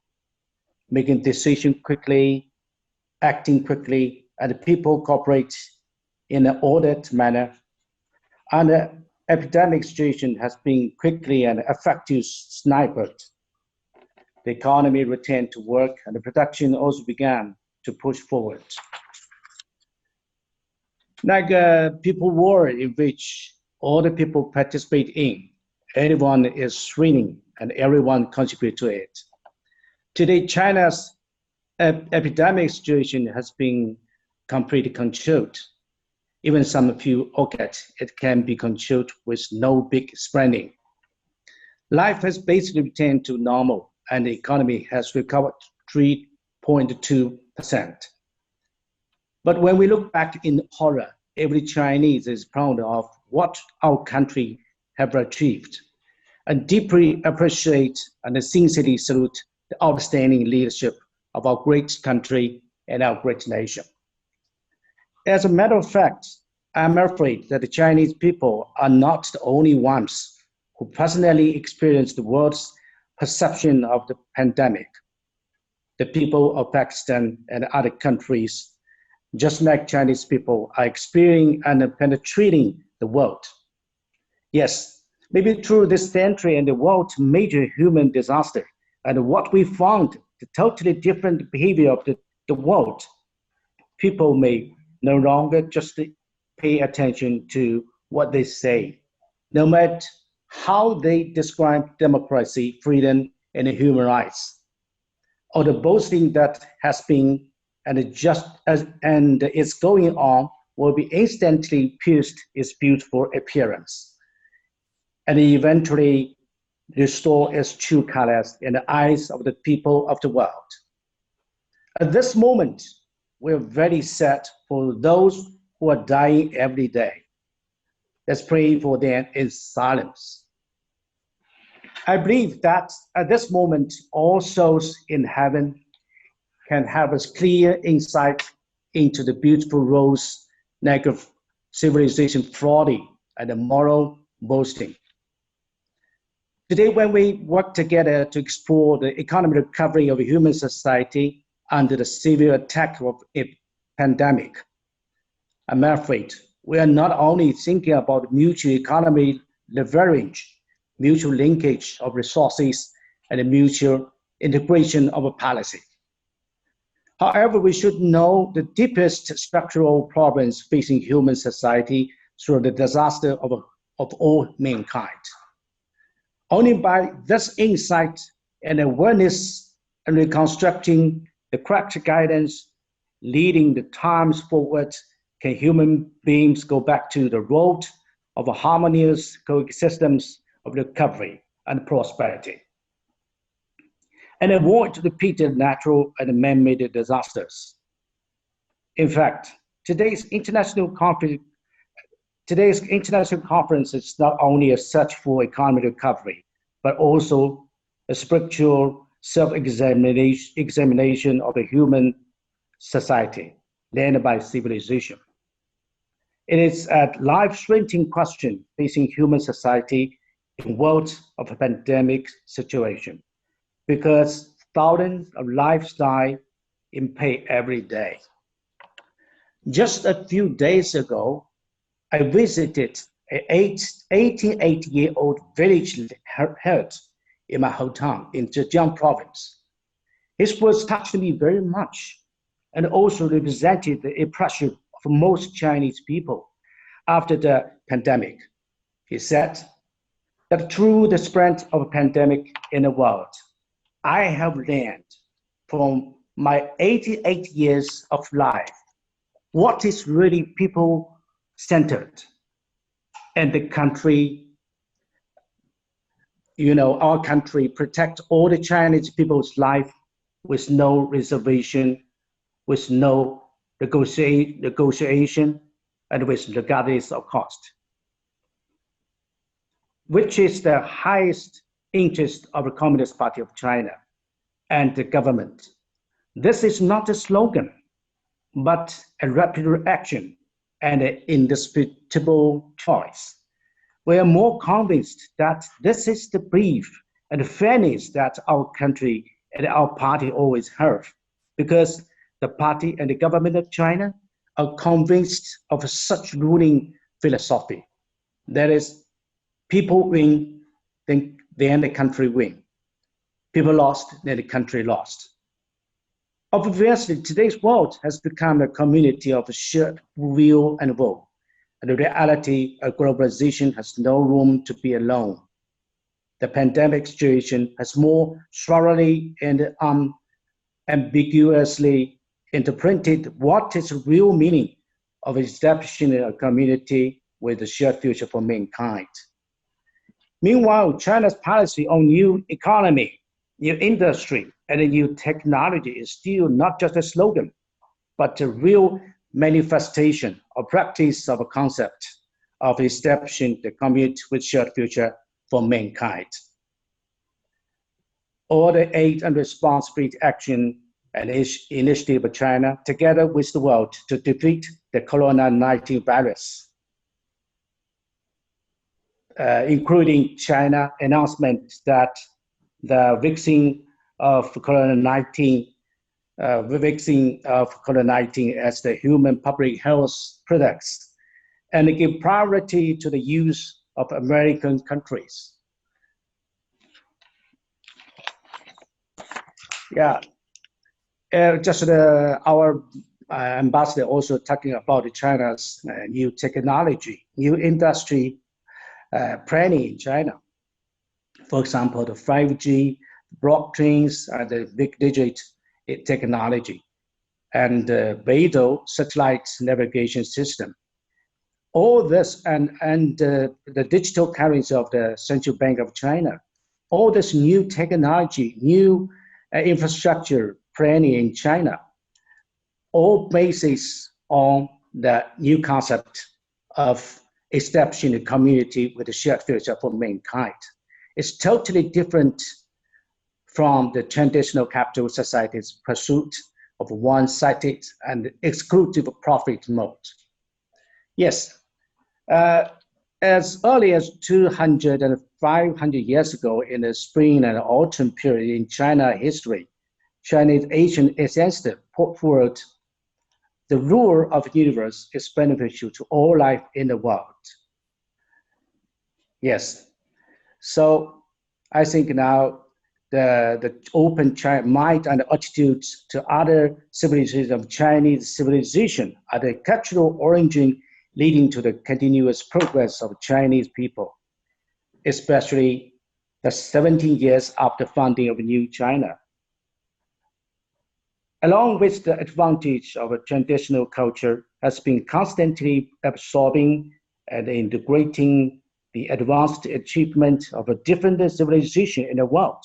making decisions quickly, acting quickly, and the people cooperate in an ordered manner. And the epidemic situation has been quickly and effectively sniped. The economy returned to work, and the production also began to push forward. Like a people war in which all the people participate in, everyone is winning and everyone contributes to it. Today, China's epidemic situation has been completely controlled. Even some few pockets, it can be controlled with no big spreading. Life has basically returned to normal, and the economy has recovered 3.2%. But when we look back in horror, every Chinese is proud of what our country have achieved, and deeply appreciate and sincerely salute the outstanding leadership of our great country and our great nation. As a matter of fact, I'm afraid that the Chinese people are not the only ones who personally experienced the world's perception of the pandemic. The people of Pakistan and other countries, just like Chinese people, are experiencing and penetrating the world. Yes, Maybe through this century and the world's major human disaster, and what we found, the totally different behavior of the world, people may no longer just pay attention to what they say, no matter how they describe democracy, freedom, and human rights, or the boasting that has been and is going on will be instantly pierced its beautiful appearance, and eventually restore its true colors in the eyes of the people of the world. At this moment, we're very sad for those who are dying every day. Let's pray for them in silence. I believe that at this moment, all souls in heaven can have a clear insight into the beautiful rose of civilization folly and the moral boasting. Today, when we work together to explore the economic recovery of human society under the severe attack of a pandemic, I'm afraid we are not only thinking about mutual economy leverage, mutual linkage of resources, and a mutual integration of a policy. However, we should know the deepest structural problems facing human society through the disaster of all mankind. Only by this insight and awareness and reconstructing the correct guidance leading the times forward can human beings go back to the road of a harmonious coexistence of recovery and prosperity, and avoid repeated natural and man-made disasters. In fact, today's international conference is not only a search for economic recovery, but also a spiritual self-examination of the human society led by civilization. It is a life-threatening question facing human society in world of a pandemic situation, because thousands of lives die in pain every day. Just a few days ago, I visited an 88-year-old village herd in my hometown in Zhejiang province. His words touched me very much and also represented the impression of most Chinese people after the pandemic. He said that through the spread of a pandemic in the world, I have learned from my 88 years of life what is really people-centered, and the country, our country protect all the Chinese people's life with no reservation, with no negotiation, and with regardless of cost, which is the highest interest of the Communist Party of China and the government. This is not a slogan, but a rapid action and an indisputable choice. We are more convinced that this is the belief and the fairness that our country and our party always have, because the party and the government of China are convinced of such ruling philosophy. That is, people win, then the country win. People lost, then the country lost. Obviously, today's world has become a community of shared will and woe. And the reality of globalization has no room to be alone. The pandemic situation has more thoroughly and ambiguously interpreted what is the real meaning of establishing a community with a shared future for mankind. Meanwhile, China's policy on new economy, new industry, and a new technology is still not just a slogan, but a real manifestation or practice of a concept of establishing the community with shared future for mankind. All the aid and response spirit action and initiative of China, together with the world, to defeat the Corona-19 virus, including China announcement that the vaccine of COVID-19 as the human public health products, and give priority to the use of American countries. Yeah, our ambassador also talking about China's new technology, new industry planning in China. For example, the 5G, blockchains, and the big digit technology, and the Beidou satellite navigation system. All this and the digital currency of the Central Bank of China, all this new technology, new infrastructure planning in China, all basis on the new concept of establishing a community with a shared future for mankind. It's totally different from the traditional capital society's pursuit of one-sided and exclusive profit mode. Yes, as early as 200 and 500 years ago in the spring and autumn period in China history, Chinese ancient ancestors put forward the rule of the universe is beneficial to all life in the world. Yes, so I think now the open mind and attitudes to other civilizations of Chinese civilization are the cultural origin leading to the continuous progress of Chinese people, especially the 17 years after founding of New China. Along with the advantage of a traditional culture has been constantly absorbing and integrating the advanced achievement of a different civilization in the world.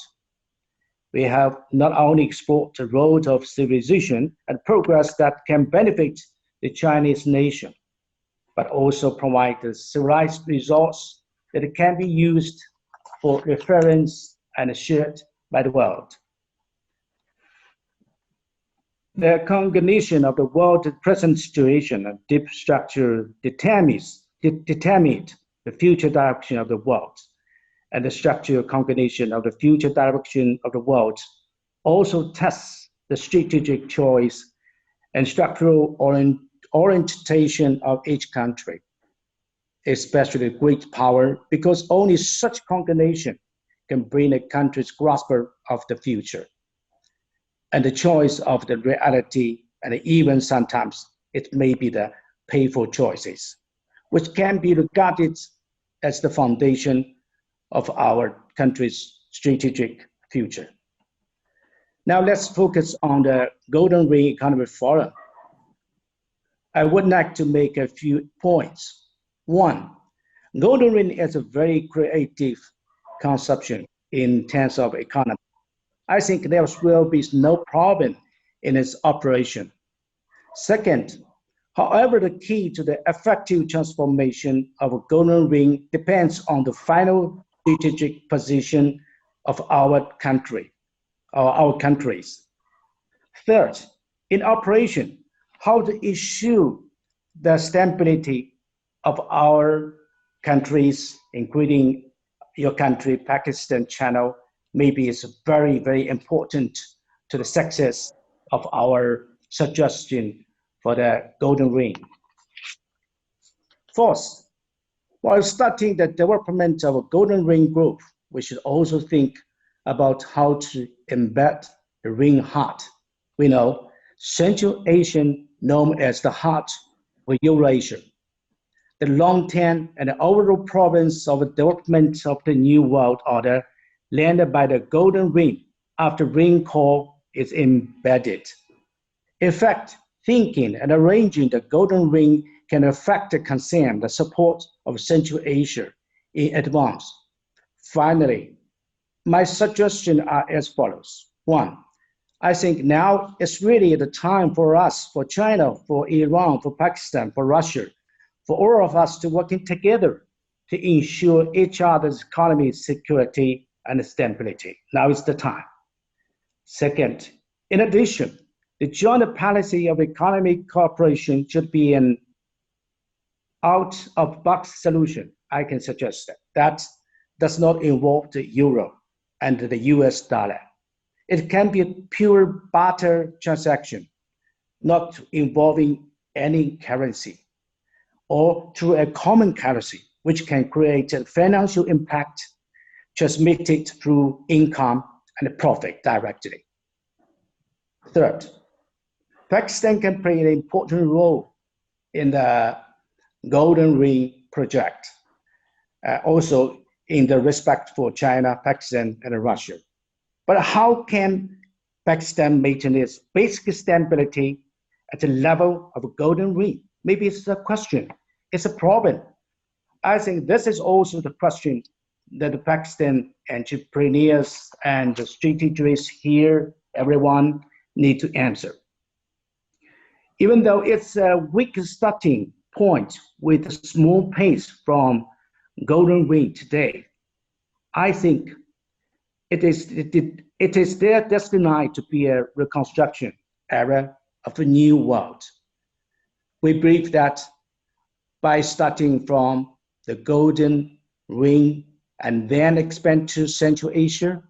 We have not only explored the road of civilization and progress that can benefit the Chinese nation, but also provide the civilized resource that can be used for reference and shared by the world. The combination of the world's present situation and deep structure determine the future direction of the world, and the structural combination of the future direction of the world also tests the strategic choice and structural orientation of each country, especially great power, because only such combination can bring a country's grasp of the future and the choice of the reality, and even sometimes it may be the painful choices, which can be regarded as the foundation of our country's strategic future. Now let's focus on the Golden Ring Economic Forum. I would like to make a few points. One, Golden Ring is a very creative conception in terms of economy. I think there will be no problem in its operation. Second, however, the key to the effective transformation of a Golden Ring depends on the final strategic position of our country, or our countries. Third, in operation, how to ensure the stability of our countries, including your country, Pakistan, China, maybe is very, very important to the success of our suggestion for the Golden Ring. Fourth, while starting the development of a Golden Ring group, we should also think about how to embed the ring heart. We know Central Asia known as the heart of Eurasia. The long-term and overall province of development of the New World Order landed by the Golden Ring after ring core is embedded. In fact, thinking and arranging the Golden Ring can affect the concern, the support of Central Asia in advance. Finally, my suggestions are as follows. One, I think now is really the time for us, for China, for Iran, for Pakistan, for Russia, for all of us to working together to ensure each other's economic security and stability. Now is the time. Second, in addition, the joint policy of economic cooperation should be an out-of-box solution. I can suggest that. That does not involve the euro and the US dollar. It can be a pure barter transaction, not involving any currency, or through a common currency, which can create a financial impact transmitted through income and profit directly. Third, Pakistan can play an important role in the Golden Ring project, also in the respect for China, Pakistan, and Russia. But how can Pakistan maintain its basic stability at the level of a Golden Ring? Maybe it's a question, it's a problem. I think this is also the question that the Pakistan entrepreneurs and the strategists here, everyone need to answer. Even though it's a weak starting point with a small pace from Golden Ring today, I think it is their destiny to be a reconstruction era of a new world. We believe that by starting from the Golden Ring and then expand to Central Asia,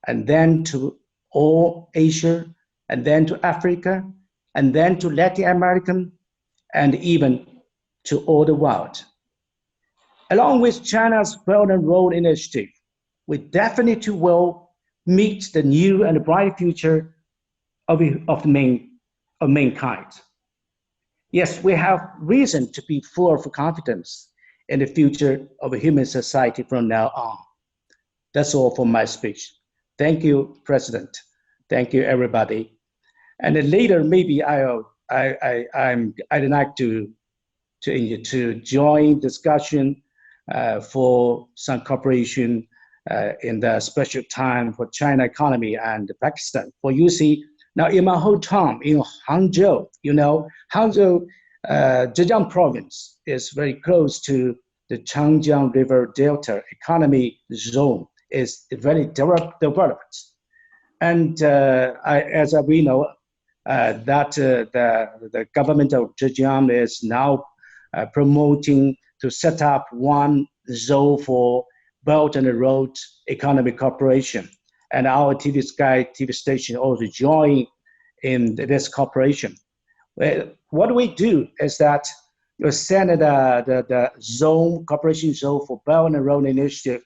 and then to all Asia, and then to Africa, and then to Latin America, and even to all the world. Along with China's Belt and Road Initiative, we definitely will meet the new and bright future of mankind. Yes, we have reason to be full of confidence in the future of a human society from now on. That's all for my speech. Thank you, President. Thank you, everybody. And then later, maybe I'd like to join discussion for some cooperation in the special time for China economy and Pakistan. For you see, now in my hometown in Hangzhou, you know, Hangzhou, Zhejiang province is very close to the Ching Jung River Delta economy zone, is very developed. And as we know, that the government of Zhejiang is now promoting to set up one zone for Belt and Road Economic Cooperation. And our TV Sky TV station also join in this cooperation. What we do is that we send the zone, cooperation zone for Belt and Road Initiative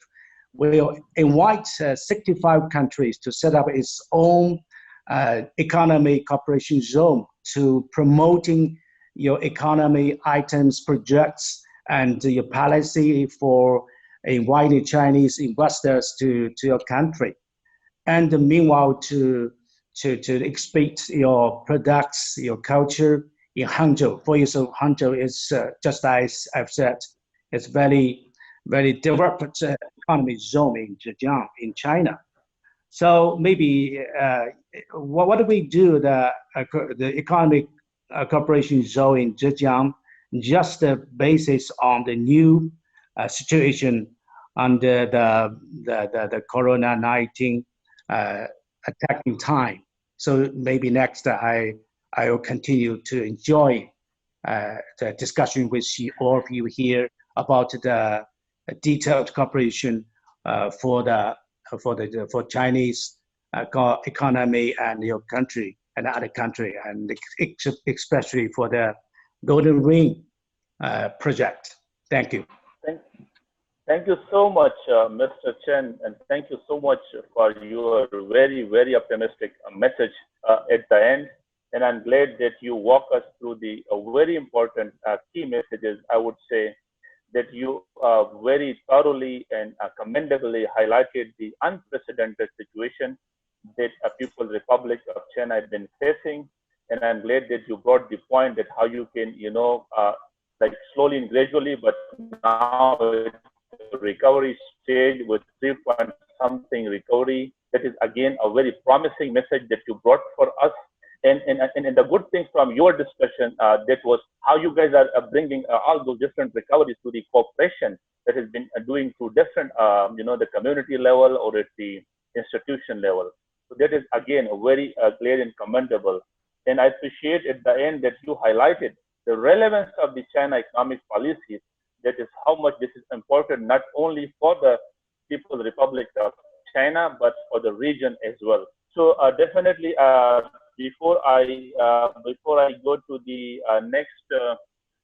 will invite 65 countries to set up its own economy cooperation zone to promoting your economy items, projects, and your policy for inviting Chinese investors to your country. And meanwhile, to expect your products, your culture in Hangzhou. For example, Hangzhou is, just as I've said, it's very, very developed economy zone in Zhejiang, in China. So maybe what do we do, the economic cooperation zone in Zhejiang, just the basis on the new situation under the Corona-19 attacking time. So maybe next I will continue to enjoy the discussion with all of you here about the detailed cooperation for Chinese economy and your country and other country, and especially for the Golden Ring project. Thank you. Thank you so much, Mr. Chen, and thank you so much for your very, very optimistic message at the end. And I'm glad that you walk us through the very important key messages. I would say that you very thoroughly and commendably highlighted the unprecedented situation that a People's Republic of China has been facing. And I'm glad that you brought the point that how you can, like slowly and gradually, but now recovery stage with 3-point-something recovery. That is again a very promising message that you brought for us. And the good thing from your discussion that was how you guys are bringing all those different recoveries to the cooperation that has been doing through different, the community level or at the institution level. So that is again a very clear and commendable. And I appreciate at the end that you highlighted the relevance of the China economic policies. That is how much this is important, not only for the People's Republic of China, but for the region as well. So definitely, before I go to the next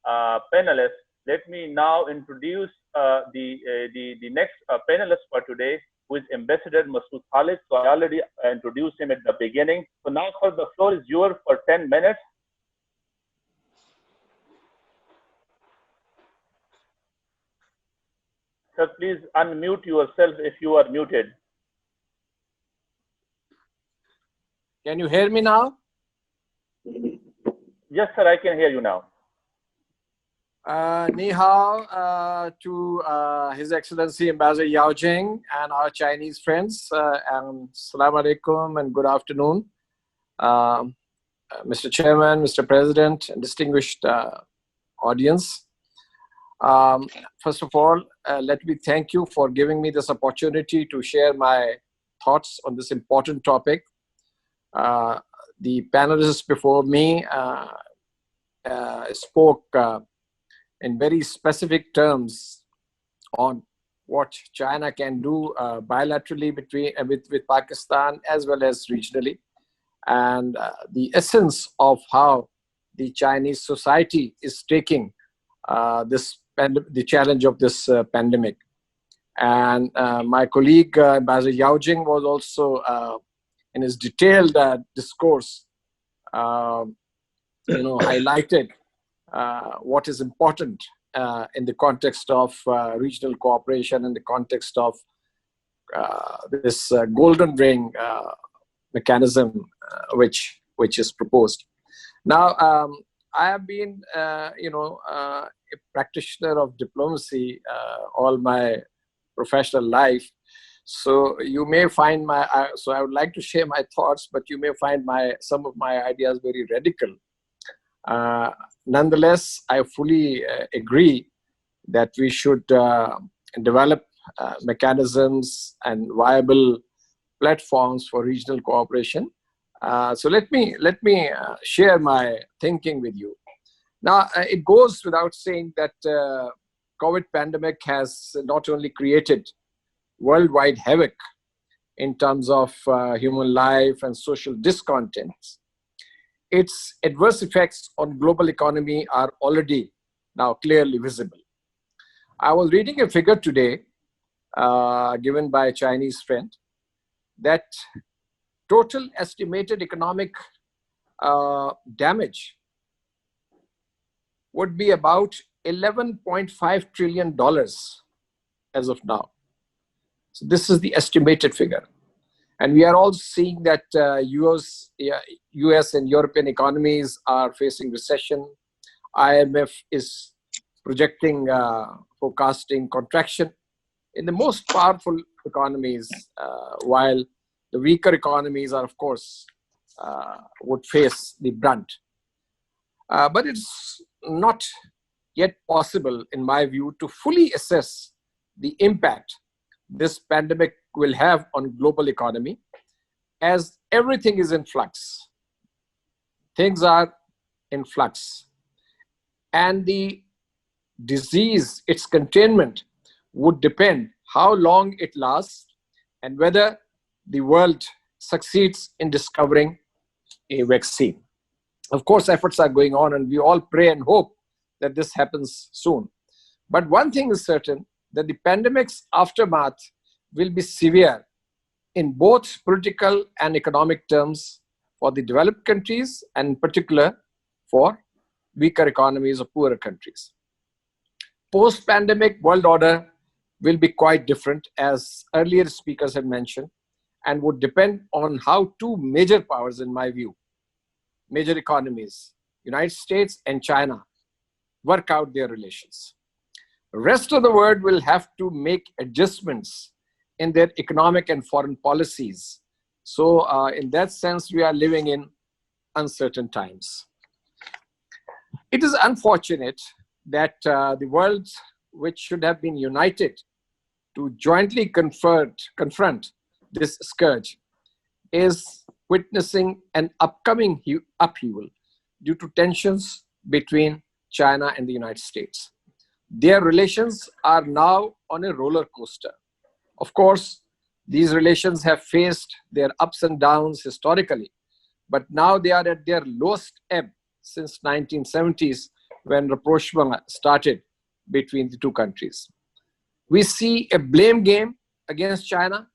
panelist, let me now introduce the next panelist for today, who is Ambassador Masoud Khalid. So I already introduced him at the beginning. So now, sir, the floor is yours for 10 minutes. Sir, please unmute yourself if you are muted. Can you hear me now? Yes, sir, I can hear you now. Ni hao to His Excellency Ambassador Yao Jing and our Chinese friends, and Assalamu alaikum and good afternoon. Mr. Chairman, Mr. President, and distinguished audience. First of all, let me thank you for giving me this opportunity to share my thoughts on this important topic. The panelists before me spoke in very specific terms on what China can do bilaterally with Pakistan as well as regionally, and the essence of how the Chinese society is taking the challenge of this pandemic. And my colleague Ambassador Yao Jing was also in his detailed discourse, highlighted what is important in the context of regional cooperation, in the context of this golden ring mechanism which is proposed. Now, I have been, a practitioner of diplomacy all my professional life. So you may find so I would like to share my thoughts, but you may find some of my ideas very radical. Nonetheless, I fully agree that we should develop mechanisms and viable platforms for regional cooperation. So let me share my thinking with you. Now, it goes without saying that COVID pandemic has not only created worldwide havoc in terms of human life and social discontents, its adverse effects on global economy are already now clearly visible. I was reading a figure today given by a Chinese friend that total estimated economic damage would be about $11.5 trillion as of now. So this is the estimated figure. And we are all seeing that US and European economies are facing recession. IMF is projecting, forecasting contraction in the most powerful economies, while the weaker economies are, of course, would face the brunt. But it's not yet possible, in my view, to fully assess the impact this pandemic will have on global economy, as everything is in flux. Things are in flux. And the disease, its containment, would depend how long it lasts and whether the world succeeds in discovering a vaccine. Of course, efforts are going on, and we all pray and hope that this happens soon. But one thing is certain, that the pandemic's aftermath will be severe in both political and economic terms for the developed countries, and in particular for weaker economies or poorer countries. Post-pandemic world order will be quite different, as earlier speakers have mentioned, and would depend on how two major powers, in my view, major economies, United States and China, work out their relations. The rest of the world will have to make adjustments in their economic and foreign policies. So in that sense, we are living in uncertain times. It is unfortunate that the world, which should have been united to jointly confront this scourge, is witnessing an upcoming upheaval due to tensions between China and the United States. Their relations are now on a roller coaster. Of course, these relations have faced their ups and downs historically, but now they are at their lowest ebb since 1970s, when rapprochement started between the two countries. We see a blame game against China,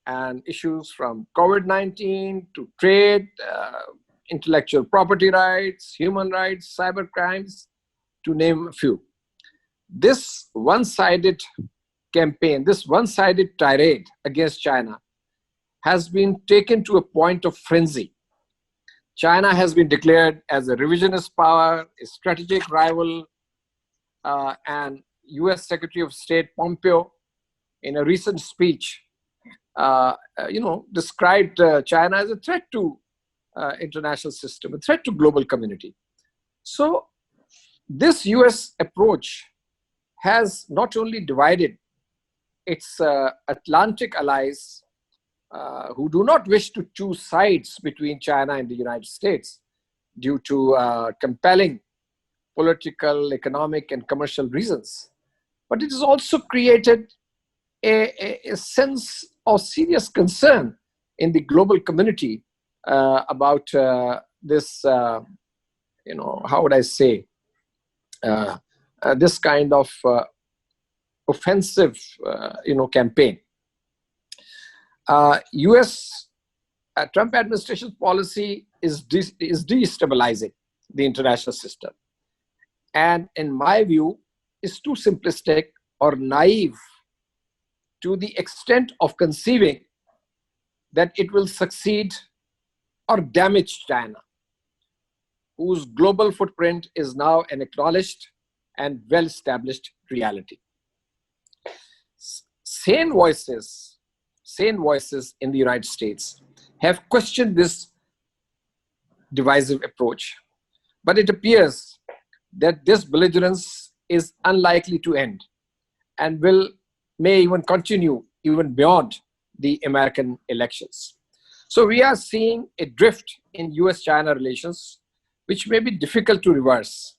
and issues from COVID-19 to trade, intellectual property rights, human rights, cyber crimes, to name a few. This one-sided campaign, this one-sided tirade against China has been taken to a point of frenzy. China has been declared as a revisionist power, a strategic rival, and US Secretary of State Pompeo, in a recent speech, described China as a threat to international system, a threat to global community. So this US approach has not only divided its Atlantic allies who do not wish to choose sides between China and the United States due to compelling political, economic, and commercial reasons, but it has also created a sense of serious concern in the global community about this, how would I say, this kind of offensive, campaign. US Trump administration's policy is destabilizing the international system, and in my view, is too simplistic or naive to the extent of conceiving that it will succeed or damage China, whose global footprint is now an acknowledged and well-established reality. Sane voices in the United States have questioned this divisive approach, but it appears that this belligerence is unlikely to end and may even continue even beyond the American elections. So we are seeing a drift in US-China relations, which may be difficult to reverse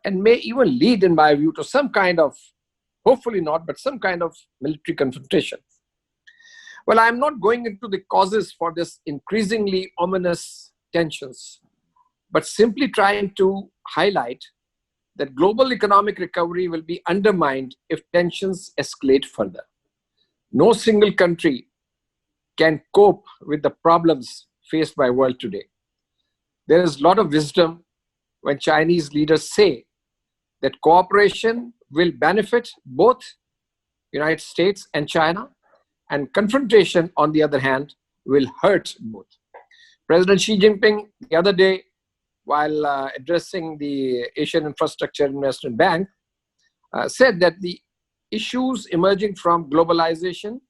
and may even lead, in my view, to some kind of, hopefully not, but some kind of military confrontation. Well, I'm not going into the causes for this increasingly ominous tensions, but simply trying to highlight that global economic recovery will be undermined if tensions escalate further. No single country can cope with the problems faced by the world today. There is a lot of wisdom when Chinese leaders say that cooperation will benefit both United States and China, and confrontation, on the other hand, will hurt both. President Xi Jinping the other day, while addressing the Asian Infrastructure Investment Bank, said that the issues emerging from globalization,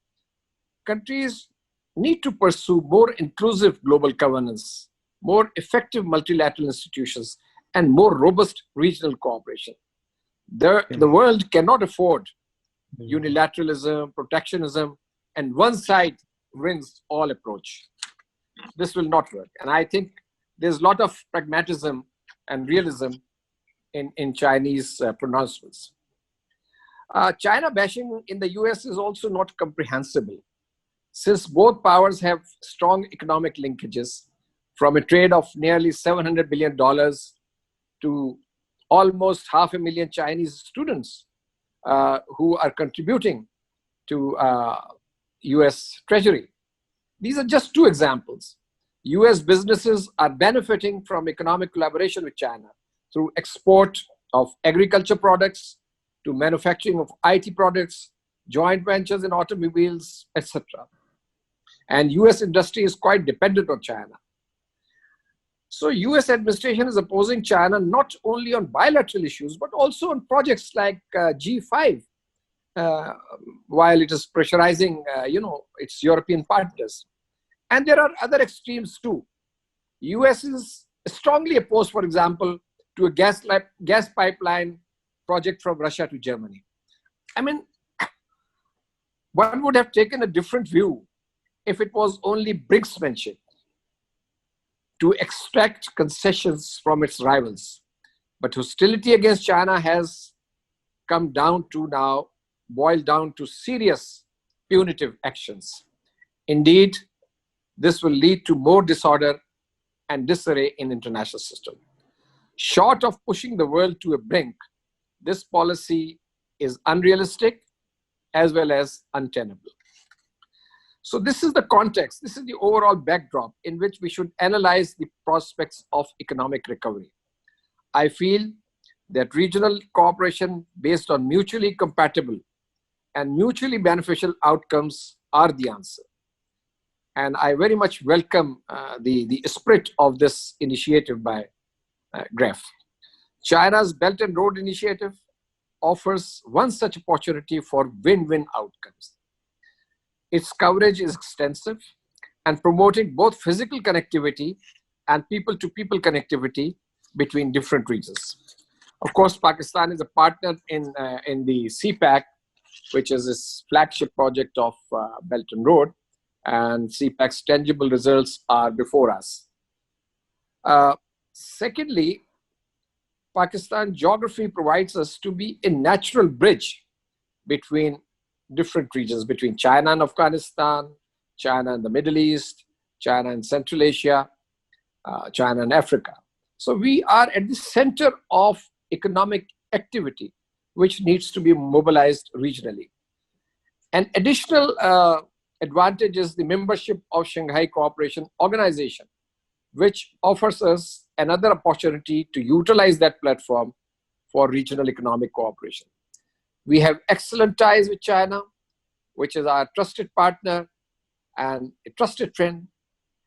countries need to pursue more inclusive global governance, more effective multilateral institutions, and more robust regional cooperation. The world cannot afford unilateralism, protectionism, and one side wins all approach. This will not work. And I think there's a lot of pragmatism and realism in Chinese pronouncements. China bashing in the US is also not comprehensible, since both powers have strong economic linkages, from a trade of nearly $700 billion to almost 500,000 Chinese students who are contributing to US Treasury. These are just two examples. US businesses are benefiting from economic collaboration with China through export of agriculture products to manufacturing of IT products, joint ventures in automobiles, etc. And US industry is quite dependent on China. So US administration is opposing China not only on bilateral issues, but also on projects like G5, while it is pressurizing, its European partners. And there are other extremes too. US is strongly opposed, for example, to a gas pipeline project from Russia to Germany. I mean, one would have taken a different view if it was only brinksmanship to extract concessions from its rivals. But hostility against China has come down to now, boiled down to serious punitive actions. Indeed, this will lead to more disorder and disarray in international system. Short of pushing the world to a brink, this policy is unrealistic as well as untenable. So this is the context, this is the overall backdrop in which we should analyze the prospects of economic recovery. I feel that regional cooperation based on mutually compatible and mutually beneficial outcomes are the answer. And I very much welcome the spirit of this initiative by GREF. China's Belt and Road Initiative offers one such opportunity for win-win outcomes. Its coverage is extensive and promoting both physical connectivity and people-to-people connectivity between different regions. Of course, Pakistan is a partner in the CPAC, which is this flagship project of Belt and Road, and CPAC's tangible results are before us. Secondly, Pakistan geography provides us to be a natural bridge between different regions, between China and Afghanistan, China and the Middle East, China and Central Asia, China and Africa. So we are at the center of economic activity, which needs to be mobilized regionally. An additional advantage is the membership of Shanghai Cooperation Organization, which offers us another opportunity to utilize that platform for regional economic cooperation. We have excellent ties with China, which is our trusted partner and a trusted friend,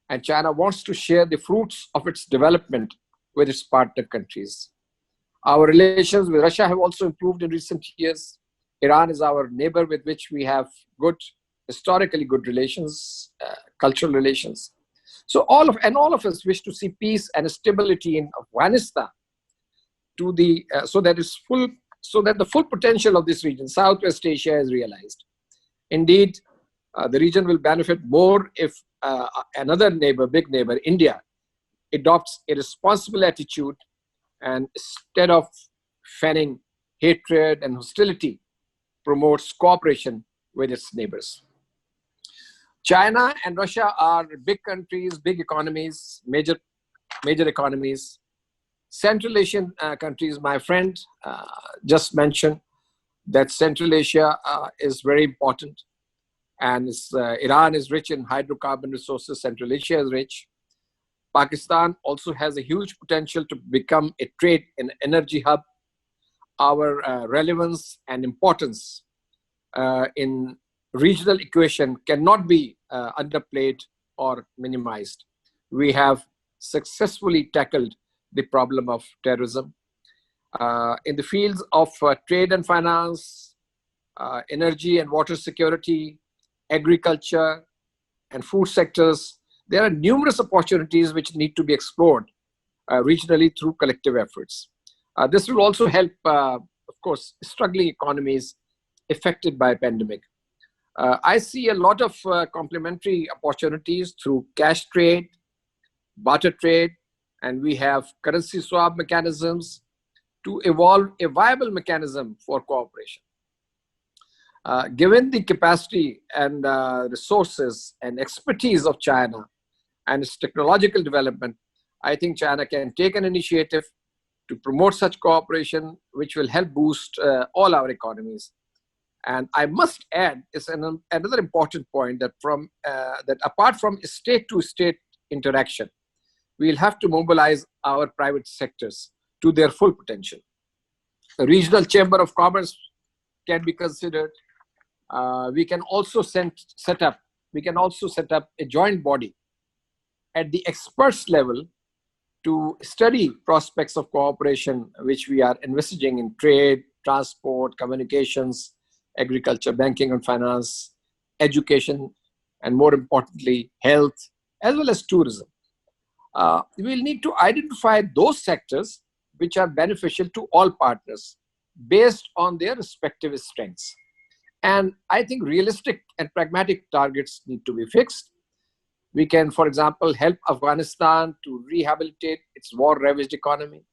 and China wants to share the fruits of its development with its partner countries. Our relations with Russia have also improved in recent years. Iran is our neighbor with which we have historically good relations, cultural relations. So all of us wish to see peace and stability in Afghanistan so that the full potential of this region, Southwest Asia, is realized. Indeed, the region will benefit more if another neighbor, big neighbor, India, adopts a responsible attitude and instead of fanning hatred and hostility, promotes cooperation with its neighbors. China and Russia are big countries, big economies, major economies. Central Asian countries, my friend just mentioned that Central Asia is very important, and Iran is rich in hydrocarbon resources. Central Asia is rich. Pakistan also has a huge potential to become a trade and energy hub. Our relevance and importance in regional equation cannot be underplayed or minimized. We have successfully tackled the problem of terrorism. In the fields of trade and finance, energy and water security, agriculture, and food sectors, there are numerous opportunities which need to be explored regionally through collective efforts. This will also help, of course, struggling economies affected by a pandemic. I see a lot of complementary opportunities through cash trade, barter trade, and we have currency swap mechanisms to evolve a viable mechanism for cooperation. Given the capacity and resources and expertise of China and its technological development, I think China can take an initiative to promote such cooperation, which will help boost all our economies. And I must add, is another important point that that apart from state-to-state interaction, we'll have to mobilize our private sectors to their full potential. A regional chamber of commerce can be considered. We can also set up a joint body at the experts level to study prospects of cooperation, which we are envisaging in trade, transport, communications, agriculture, banking and finance, education, and more importantly, health, as well as tourism. We will need to identify those sectors which are beneficial to all partners based on their respective strengths. And I think realistic and pragmatic targets need to be fixed. We can, for example, help Afghanistan to rehabilitate its war-ravaged economy.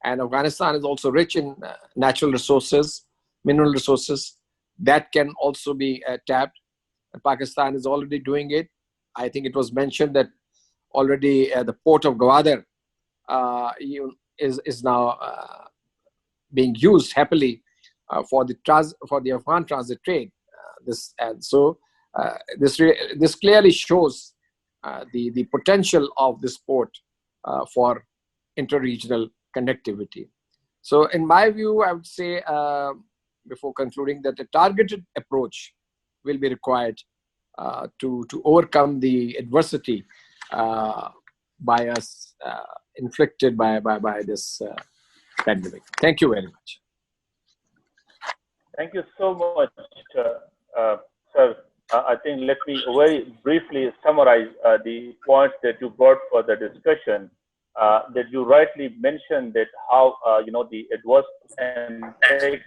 And Afghanistan is also rich in natural resources, mineral resources that can also be tapped. And Pakistan is already doing it. I think it was mentioned that already the port of Gwadar is now being used happily for the Afghan transit trade this. And so this clearly shows the potential of this port for interregional connectivity. So in my view, I would say, before concluding, that a targeted approach will be required to overcome the adversity by us inflicted by this pandemic. Thank you very much. Thank you so much, sir. I think let me very briefly summarize the points that you brought for the discussion. That you rightly mentioned that how the adverse impact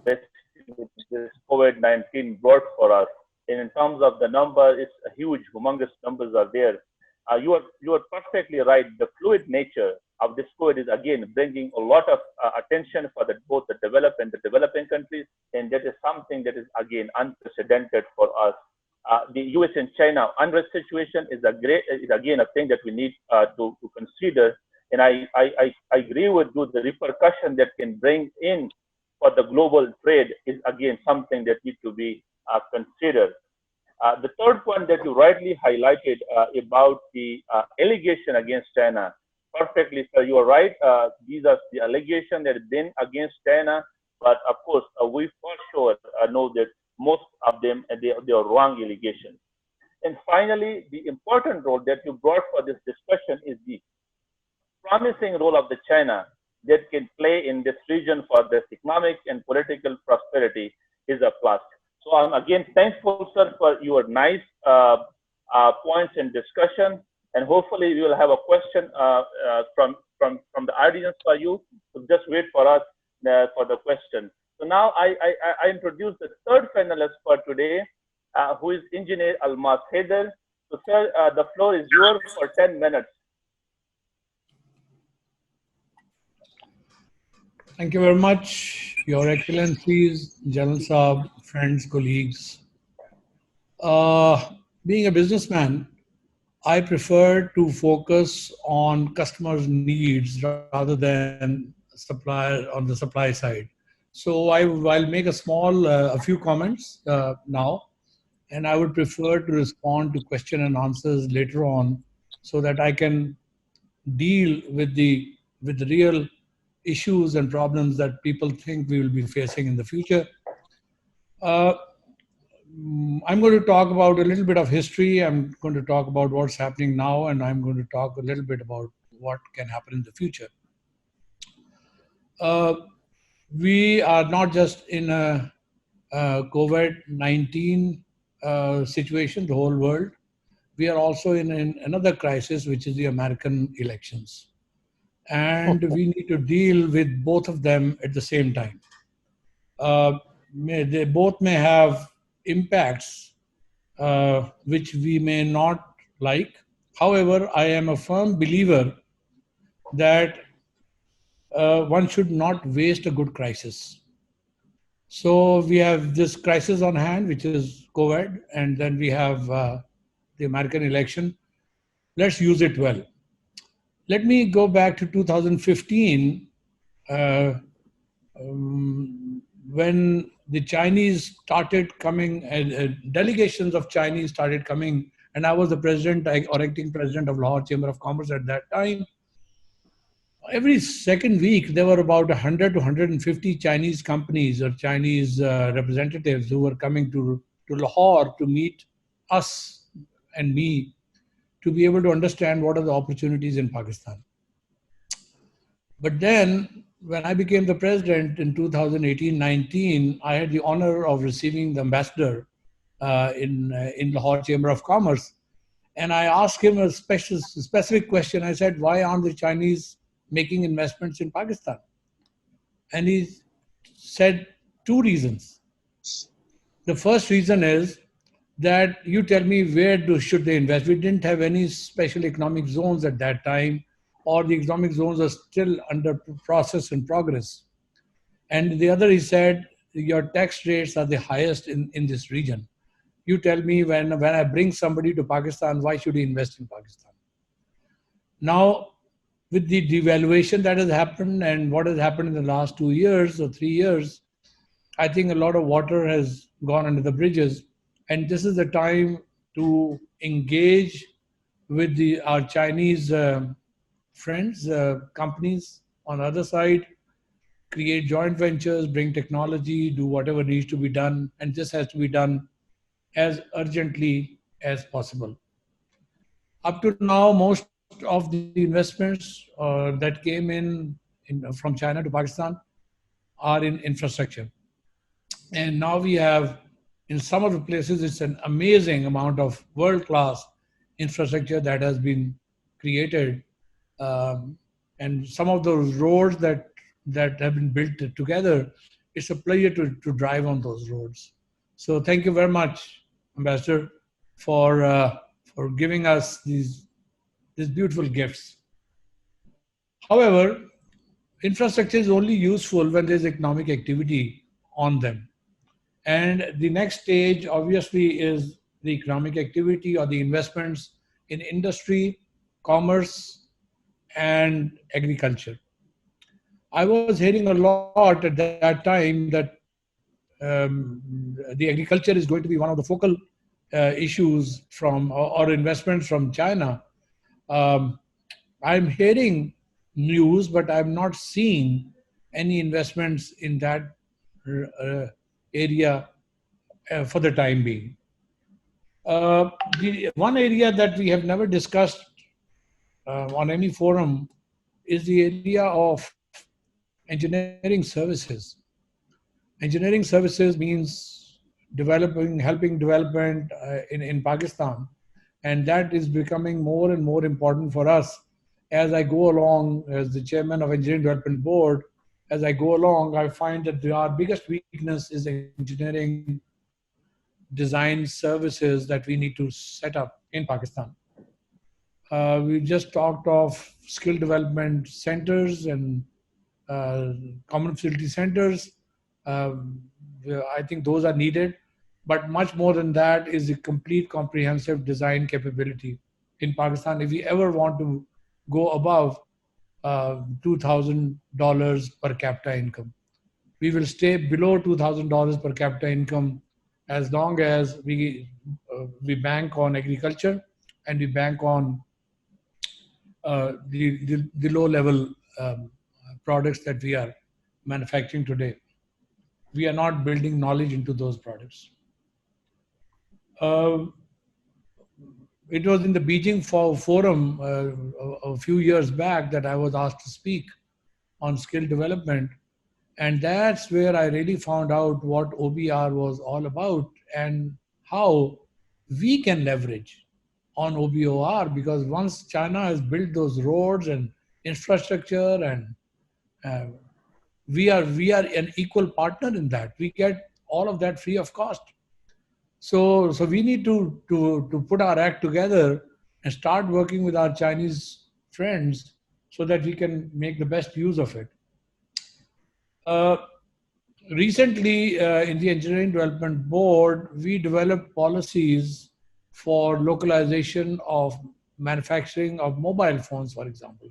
basically this COVID-19 brought for us. And in terms of the number, it's a huge, humongous numbers are there. You are perfectly right. The fluid nature of this COVID is again bringing a lot of attention for both the developed and the developing countries, and that is something that is again unprecedented for us. The U.S. and China unrest situation is again a thing that we need to consider, and I agree with you. The repercussion that can bring in for the global trade is again something that needs to be considered. The third point that you rightly highlighted about the allegation against China, perfectly, sir, you are right. These are the allegations that have been against China, but of course, we for sure know that most of them they are wrong allegations. And finally, the important role that you brought for this discussion is the promising role of the China that can play in this region for the economic and political prosperity is a plus. So I'm again thankful, sir, for your nice points in discussion, and hopefully we will have a question from the audience for you. So just wait for us for the question. So now I introduce the third panelist for today, who is Engineer Al-Masoud. So sir, the floor is yours for 10 minutes. Thank you very much, Your Excellencies, General Saab, friends, colleagues. Being a businessman, I prefer to focus on customers' needs rather than on the supply side. So I'll make a few comments now, and I would prefer to respond to question and answers later on, so that I can deal with the real issues and problems that people think we will be facing in the future. I'm going to talk about a little bit of history. I'm going to talk about what's happening now, and I'm going to talk a little bit about what can happen in the future. We are not just in a COVID-19 situation, the whole world. We are also in another crisis, which is the American elections. And we need to deal with both of them at the same time. They both may have impacts which we may not like. However, I am a firm believer that one should not waste a good crisis. So we have this crisis on hand, which is COVID, and then we have the American election. Let's use it well. Let me go back to 2015, when the Chinese started coming, delegations of Chinese started coming, and I was the president or acting president of Lahore Chamber of Commerce at that time. Every second week, there were about 100 to 150 Chinese companies or Chinese representatives who were coming to Lahore to meet us and me, to be able to understand what are the opportunities in Pakistan. But then, when I became the president in 2018-19, I had the honor of receiving the ambassador in Lahore Chamber of Commerce. And I asked him a specific question. I said, why aren't the Chinese making investments in Pakistan? And he said two reasons. The first reason is that you tell me where should they invest. We didn't have any special economic zones at that time, or the economic zones are still under process and progress. And the other, he said, your tax rates are the highest in this region. You tell me when I bring somebody to Pakistan, why should he invest in Pakistan? Now, with the devaluation that has happened and what has happened in the last 2 years or 3 years, I think a lot of water has gone under the bridges, and this is the time to engage with our Chinese friends, companies on the other side, create joint ventures, bring technology, do whatever needs to be done, and this has to be done as urgently as possible. Up to now, most of the investments that came from China to Pakistan are in infrastructure. And now we have, in some of the places, it's an amazing amount of world-class infrastructure that has been created. And some of those roads that have been built together, it's a pleasure to drive on those roads. So thank you very much, Ambassador, for giving us these beautiful gifts. However, infrastructure is only useful when there's economic activity on them. And the next stage, obviously, is the economic activity or the investments in industry, commerce, and agriculture. I was hearing a lot at that time that the agriculture is going to be one of the focal issues or investments from China. I'm hearing news, but I'm not seeing any investments in that area for the time being. The one area that we have never discussed on any forum is the area of engineering services. Engineering services means helping development in Pakistan. And that is becoming more and more important for us as I go along as the chairman of Engineering Development Board. As I go along, I find that our biggest weakness is engineering design services that we need to set up in Pakistan. We just talked of skill development centers and common facility centers. I think those are needed, but much more than that is a complete comprehensive design capability in Pakistan. If we ever want to go above $2,000 per capita income, we will stay below $2,000 per capita income as long as we bank on agriculture and we bank on the low-level products that we are manufacturing today. We are not building knowledge into those products. It was in the Beijing Forum a few years back that I was asked to speak on skill development. And that's where I really found out what OBR was all about and how we can leverage on OBOR, because once China has built those roads and infrastructure, and we are an equal partner in that. We get all of that free of cost. So we need to put our act together and start working with our Chinese friends so that we can make the best use of it. Recently, in the Engineering Development Board, we developed policies for localization of manufacturing of mobile phones, for example.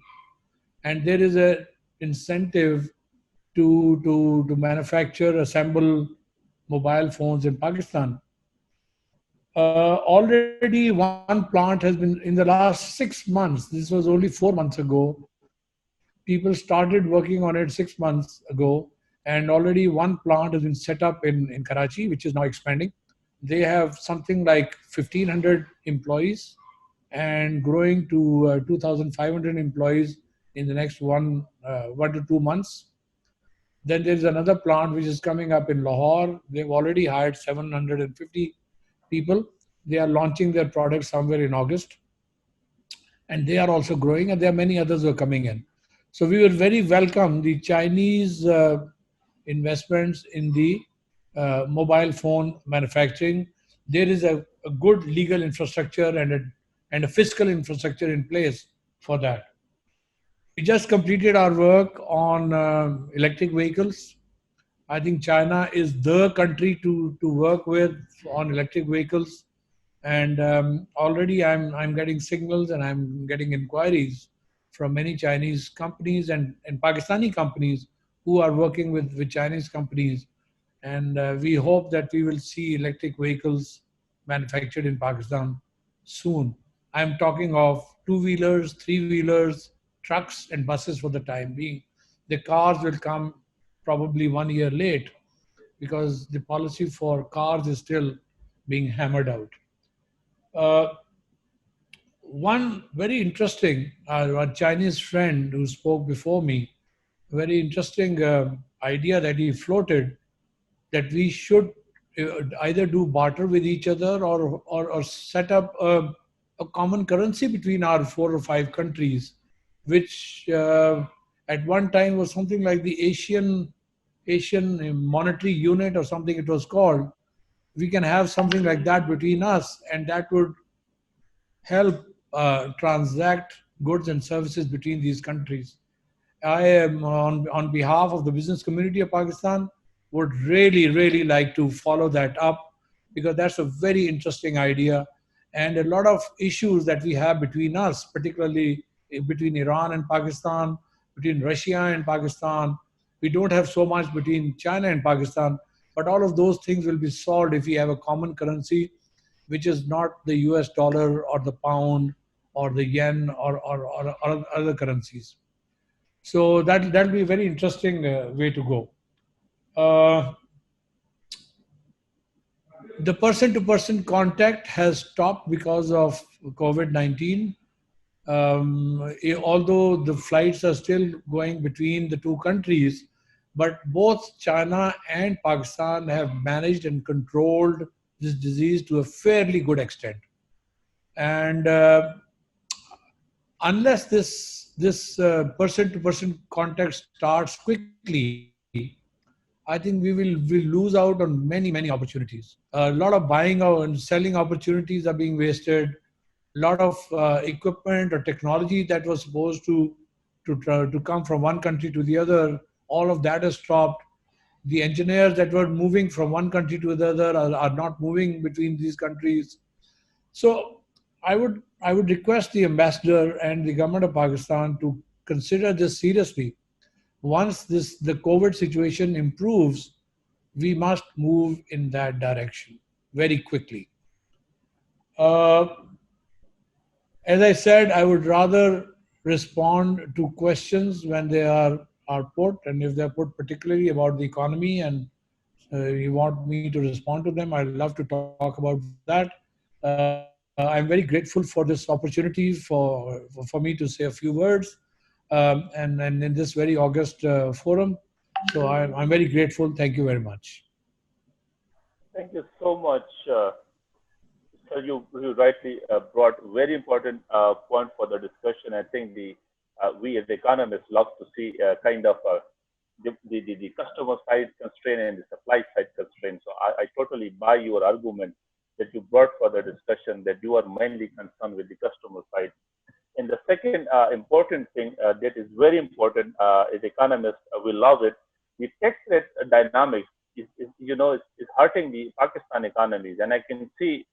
And there is an incentive to manufacture, assemble mobile phones in Pakistan. Already one plant has been, in the last 6 months, this was only 4 months ago, people started working on it 6 months ago, and already one plant has been set up in Karachi, which is now expanding. They have something like 1,500 employees and growing to 2,500 employees in the next 1 to 2 months. Then there's another plant which is coming up in Lahore. They've already hired 750 people. They are launching their products somewhere in August. And they are also growing, and there are many others who are coming in. So we will very welcome the Chinese investments in the mobile phone manufacturing. There is a good legal infrastructure and a fiscal infrastructure in place for that. We just completed our work on electric vehicles. I think China is the country to work with on electric vehicles. And already I'm getting signals and I'm getting inquiries from many Chinese companies and Pakistani companies who are working with Chinese companies. And we hope that we will see electric vehicles manufactured in Pakistan soon. I'm talking of two-wheelers, three-wheelers, trucks, and buses for the time being. The cars will come probably 1 year late because the policy for cars is still being hammered out. One very interesting, our Chinese friend who spoke before me, very interesting idea that he floated, that we should either do barter with each other or set up a common currency between our 4 or 5 countries, which at one time was something like the Asian Monetary Unit or something it was called. We can have something like that between us, and that would help transact goods and services between these countries. I am on behalf of the business community of Pakistan would really like to follow that up, because that's a very interesting idea, and a lot of issues that we have between us, particularly between Iran and Pakistan, between Russia and Pakistan. We don't have so much between China and Pakistan, but all of those things will be solved if we have a common currency, which is not the US dollar or the pound or the yen or other currencies. So that'll be a very interesting way to go. The person-to-person contact has stopped because of COVID-19. Although the flights are still going between the two countries, but both China and Pakistan have managed and controlled this disease to a fairly good extent. And unless this person-to-person contact starts quickly, I think we'll lose out on many opportunities. A lot of buying and selling opportunities are being wasted. A lot of equipment or technology that was supposed to come from one country to the other, all of that has stopped. The engineers that were moving from one country to the other are not moving between these countries. So I would request the ambassador and the government of Pakistan to consider this seriously. Once the COVID situation improves, we must move in that direction very quickly. As I said, I would rather respond to questions when they are put, and if they're put particularly about the economy and you want me to respond to them, I'd love to talk about that. I'm very grateful for this opportunity for me to say a few words, and in this very august forum. So I'm very grateful. Thank you very much. Thank you so much. So you rightly brought very important point for the discussion. I think we as economists love to see kind of the customer side constraint and the supply side constraint. So I totally buy your argument that you brought for the discussion, that you are mainly concerned with the customer side. And the second important thing that is very important as economists, we love it. The tax rate dynamics is hurting the Pakistan economies, and I can see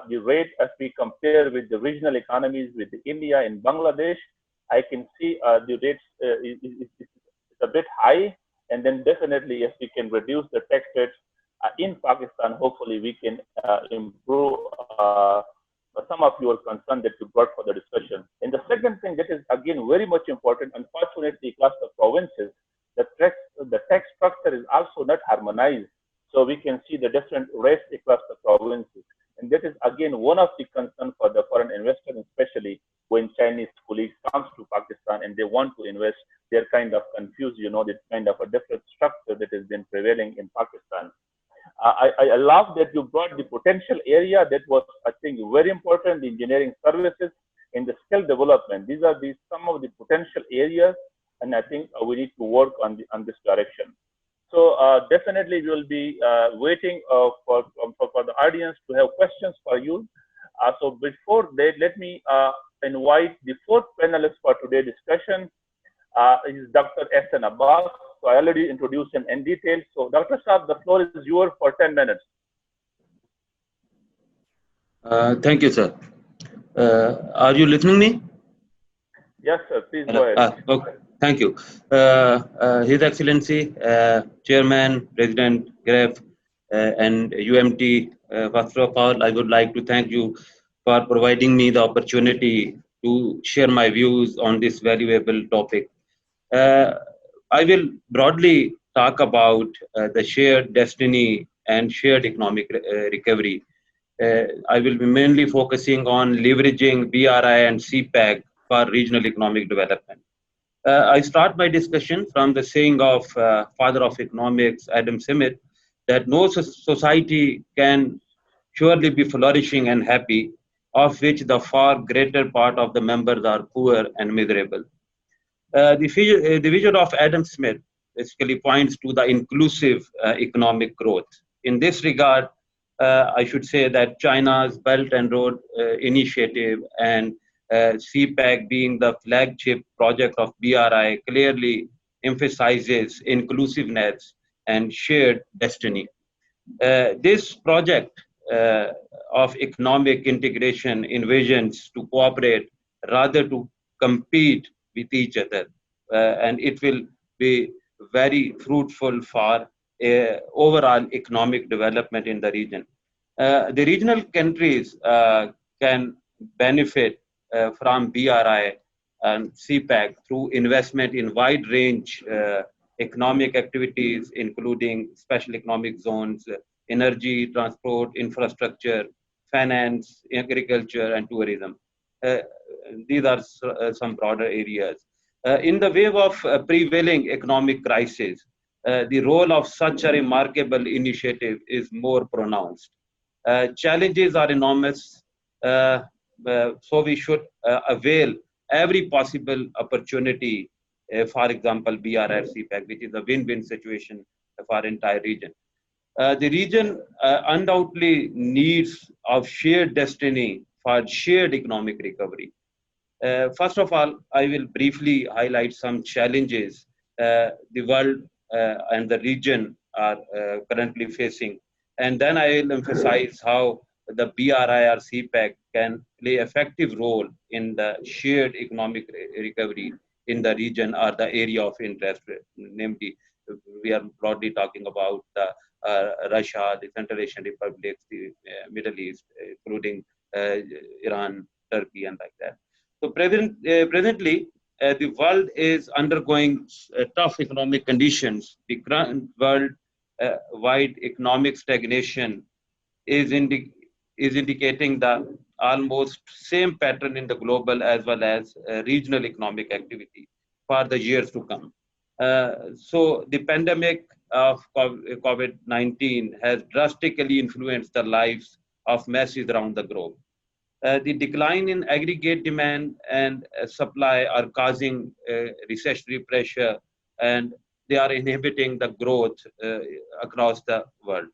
the rate as we compare with the regional economies with India and Bangladesh. I can see the rates is a bit high, and then definitely if we can reduce the tax rates in Pakistan, hopefully we can improve some of your concern that you brought for the discussion. And the second thing that is again very much important, unfortunately, across the provinces, the tax structure is also not harmonized. So we can see the different rates across the provinces. And that is again one of the concerns for the foreign investors, especially when Chinese colleagues comes to Pakistan and they want to invest, they're kind of confused, this kind of a different structure that has been prevailing in Pakistan. I love that you brought the potential area that was, I think, very important, the engineering services and the skill development. These are some of the potential areas, and I think we need to work on this direction. So definitely we will be waiting for the audience to have questions for you. So before that, let me invite the fourth panelist for today's discussion. Is Dr. Ehsan Abbas. So I already introduced him in detail. So Dr. Saab, the floor is yours for 10 minutes. Thank you, sir. Are you listening me? Yes, sir. Please go ahead. Okay. Thank you. His Excellency, Chairman, President GREF and UMT, first of all, I would like to thank you for providing me the opportunity to share my views on this valuable topic. I will broadly talk about the shared destiny and shared economic recovery. I will be mainly focusing on leveraging BRI and CPEC for regional economic development. I start my discussion from the saying of father of economics, Adam Smith, that no society can surely be flourishing and happy, of which the far greater part of the members are poor and miserable. The vision of Adam Smith basically points to the inclusive economic growth. In this regard, I should say that China's Belt and Road Initiative and CPEC being the flagship project of BRI clearly emphasizes inclusiveness and shared destiny. This project of economic integration envisions to cooperate rather to compete with each other, and it will be very fruitful for overall economic development in the region. The regional countries can benefit from BRI and CPEC through investment in wide range economic activities, including special economic zones, energy, transport, infrastructure, finance, agriculture, and tourism. These are some broader areas. In the wave of prevailing economic crisis, the role of such a remarkable initiative is more pronounced. Challenges are enormous, so we should avail every possible opportunity, for example, BRI CPEC, which is a win-win situation for our entire region. The region undoubtedly needs of shared destiny for shared economic recovery. First of all, I will briefly highlight some challenges the world and the region are currently facing. And then I will emphasize how the BRI or CPEC can play effective role in the shared economic recovery in the region or the area of interest. Namely, we are broadly talking about the Russia, the Central Asian Republics, the Middle East, including Iran, Turkey, and like that. So presently, the world is undergoing tough economic conditions. The current world-wide economic stagnation is indicating the almost same pattern in the global as well as regional economic activity for the years to come. So the pandemic of COVID-19 has drastically influenced the lives of masses around the globe. The decline in aggregate demand and supply are causing recessionary pressure, and they are inhibiting the growth across the world.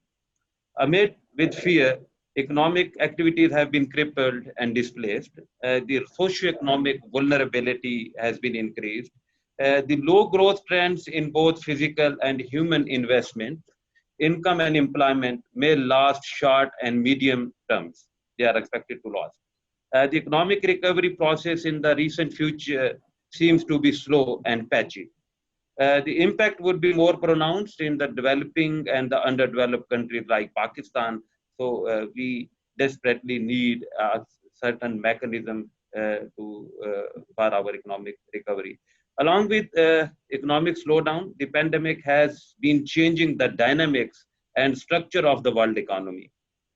Amid with fear, economic activities have been crippled and displaced. The socioeconomic vulnerability has been increased. The low growth trends in both physical and human investment, income and employment may last short and medium terms. They are expected to last. The economic recovery process in the recent future seems to be slow and patchy. The impact would be more pronounced in the developing and the underdeveloped countries like Pakistan. So we desperately need a certain mechanism for our economic recovery. Along with economic slowdown, the pandemic has been changing the dynamics and structure of the world economy.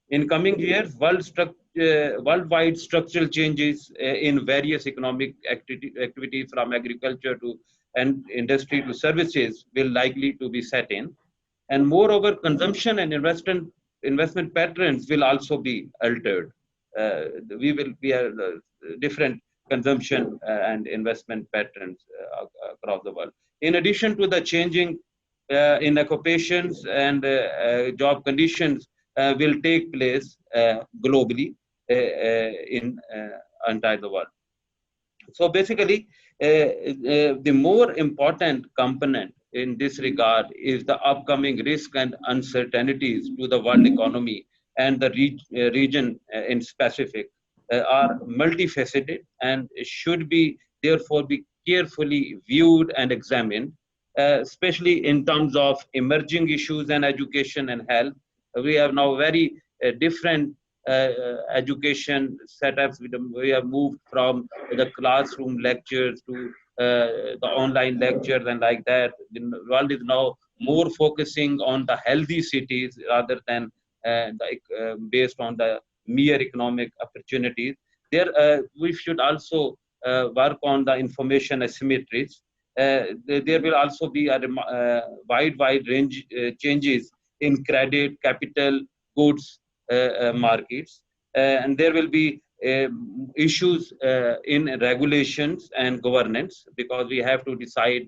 In coming years, worldwide structural changes in various economic activities from agriculture to and industry to services will likely to be set in. And moreover, consumption and investment patterns will also be altered. We will be different consumption and investment patterns across the world. In addition to the changing in occupations and job conditions will take place globally in entire the world. So basically, the more important component in this regard is the upcoming risk and uncertainties to the world economy, and the region in specific are multifaceted and should be therefore be carefully viewed and examined, especially in terms of emerging issues and education and health. We have now very different education setups. We have moved from the classroom lectures to the online lectures and like that. The world is now more focusing on the healthy cities rather than based on the mere economic opportunities. There, we should also work on the information asymmetries. There will also be a wide range changes in credit, capital, goods markets, and there will be issues in regulations and governance, because we have to decide,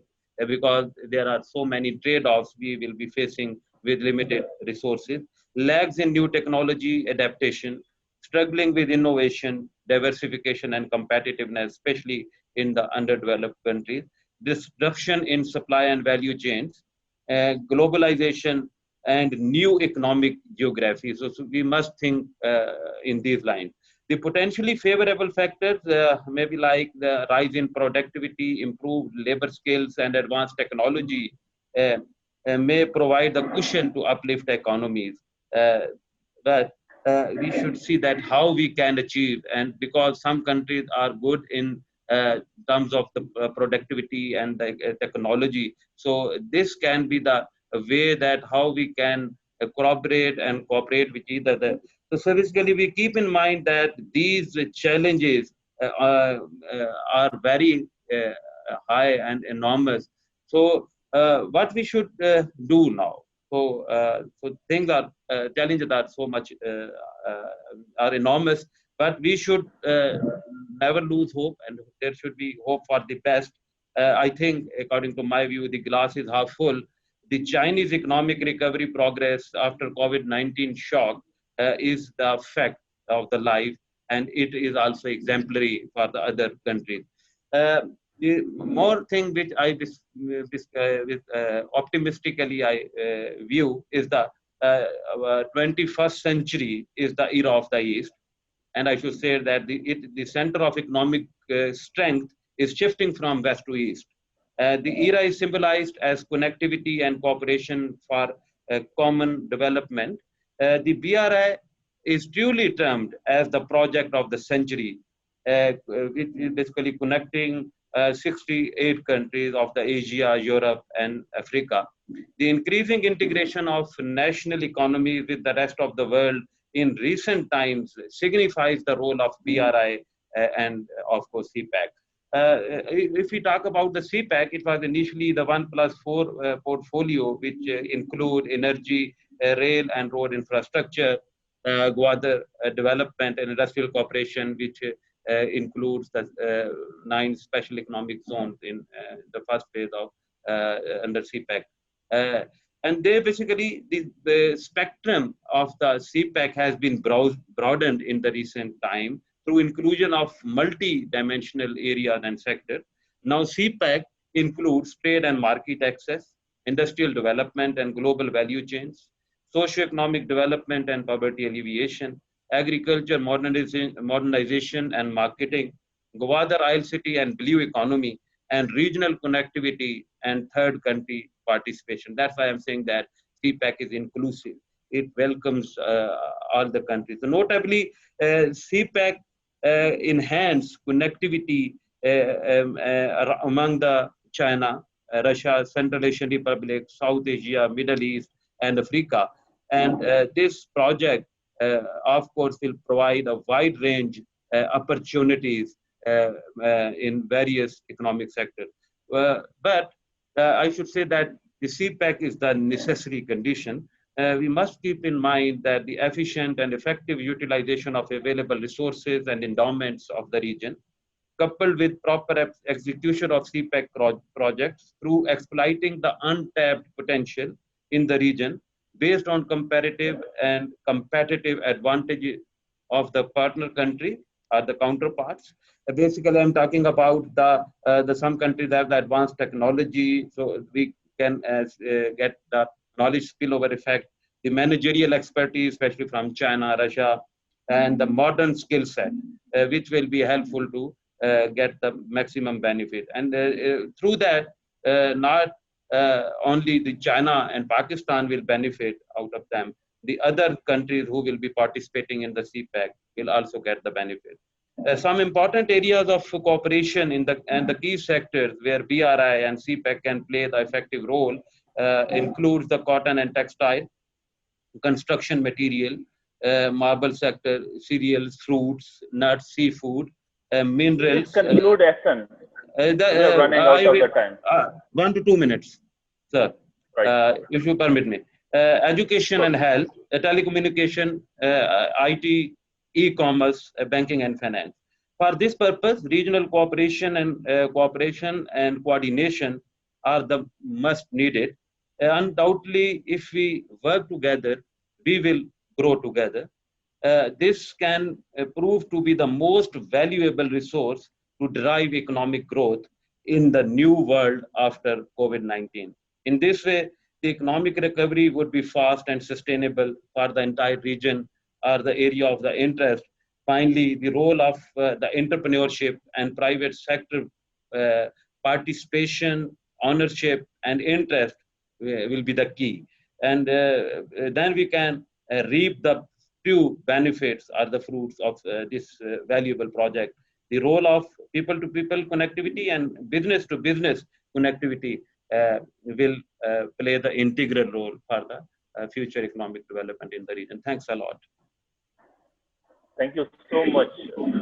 because there are so many trade-offs we will be facing with limited resources, lags in new technology adaptation, struggling with innovation, diversification and competitiveness, especially in the underdeveloped countries, disruption in supply and value chains, globalization and new economic geography. So we must think in these lines. The potentially favorable factors may be like the rise in productivity, improved labor skills, and advanced technology may provide the cushion to uplift economies. But we should see that how we can achieve, and because some countries are good in terms of the productivity and the technology, so this can be the way that how we can corroborate and cooperate with each other. So basically, we keep in mind that these challenges are very high and enormous. So what we should do now? So things are challenges are so much are enormous, but we should never lose hope, and there should be hope for the best. I think, according to my view, the glass is half full. The Chinese economic recovery progress after COVID-19 shock is the fact of the life, and it is also exemplary for the other countries. The more thing which I optimistically I view is the 21st century is the era of the East, and I should say that the center of economic strength is shifting from West to East. The era is symbolized as connectivity and cooperation for common development. The BRI is truly termed as the project of the century, which is basically connecting 68 countries of the Asia, Europe, and Africa. The increasing integration of national economies with the rest of the world in recent times signifies the role of BRI and, of course, CPEC. If we talk about the CPEC, it was initially the 1+4 portfolio, which include energy, rail and road infrastructure, water development and industrial cooperation, which includes the 9 special economic zones in the first phase of under CPEC. And they basically, the spectrum of the CPEC has been broadened in the recent time through inclusion of multi-dimensional areas and sectors. Now CPEC includes trade and market access, industrial development and global value chains, socio-economic development and poverty alleviation, agriculture, modernization and marketing, Gwadar Isle City and blue economy, and regional connectivity and third country participation. That's why I'm saying that CPEC is inclusive. It welcomes all the countries. So notably, CPEC enhanced connectivity among the China, Russia, Central Asian Republic, South Asia, Middle East, and Africa. And this project, of course, will provide a wide range opportunities in various economic sectors. But I should say that the CPEC is the necessary condition. We must keep in mind that the efficient and effective utilization of available resources and endowments of the region, coupled with proper execution of CPEC projects through exploiting the untapped potential in the region based on comparative and competitive advantages of the partner country or the counterparts. Basically, I'm talking about the some countries have the advanced technology, so we can get the knowledge spillover effect, the managerial expertise, especially from China, Russia, and the modern skill set, which will be helpful to get the maximum benefit. And through that, not only the China and Pakistan will benefit out of them, the other countries who will be participating in the CPEC will also get the benefit. Some important areas of cooperation in the key sectors where BRI and CPEC can play the effective role includes the cotton and textile, construction material, marble sector, cereals, fruits, nuts, seafood, minerals. Please conclude, Hassan. We are running out of the time. 1 to 2 minutes, sir, Right. if you permit me. Education and health, telecommunication, IT, e-commerce, banking and finance. For this purpose, regional cooperation and coordination are the must needed. Undoubtedly, if we work together, we will grow together. This can prove to be the most valuable resource to drive economic growth in the new world after COVID-19. In this way, the economic recovery would be fast and sustainable for the entire region or the area of the interest. Finally, the role of the entrepreneurship and private sector participation, ownership, and interest will be the key. And then we can reap the few benefits or the fruits of this valuable project. The role of people-to-people connectivity and business-to-business connectivity will play the integral role for the future economic development in the region. Thanks a lot. Thank you so much,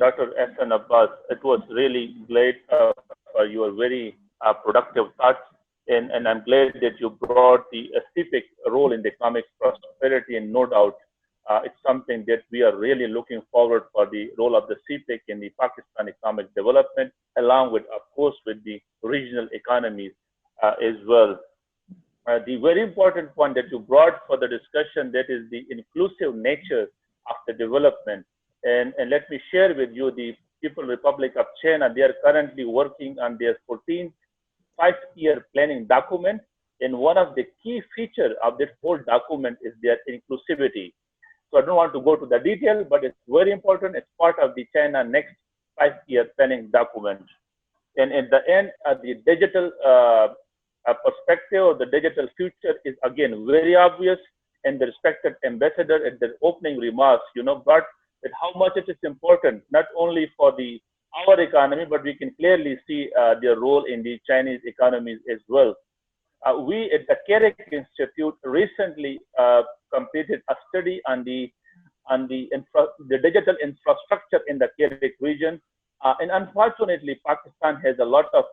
Dr. Hassan Abbas. It was really great for your very productive thoughts. And I'm glad that you brought the CPEC role in the economic prosperity, and no doubt it's something that we are really looking forward for the role of the CPEC in the Pakistan economic development, along with, of course, with the regional economies as well. The very important point that you brought for the discussion, that is the inclusive nature of the development. And let me share with you the People's Republic of China. They are currently working on their 14th five-year planning document. And one of the key features of this whole document is their inclusivity. So I don't want to go to the detail, but it's very important. It's part of the China next 5-year planning document. And at the end, the digital perspective of the digital future is again very obvious. And the respected ambassador at the opening remarks, brought that how much it is important, not only for our economy, but we can clearly see their role in the Chinese economies as well. We at the CAREC Institute recently completed a study on the digital infrastructure in the CAREC region. And unfortunately, Pakistan has a lot of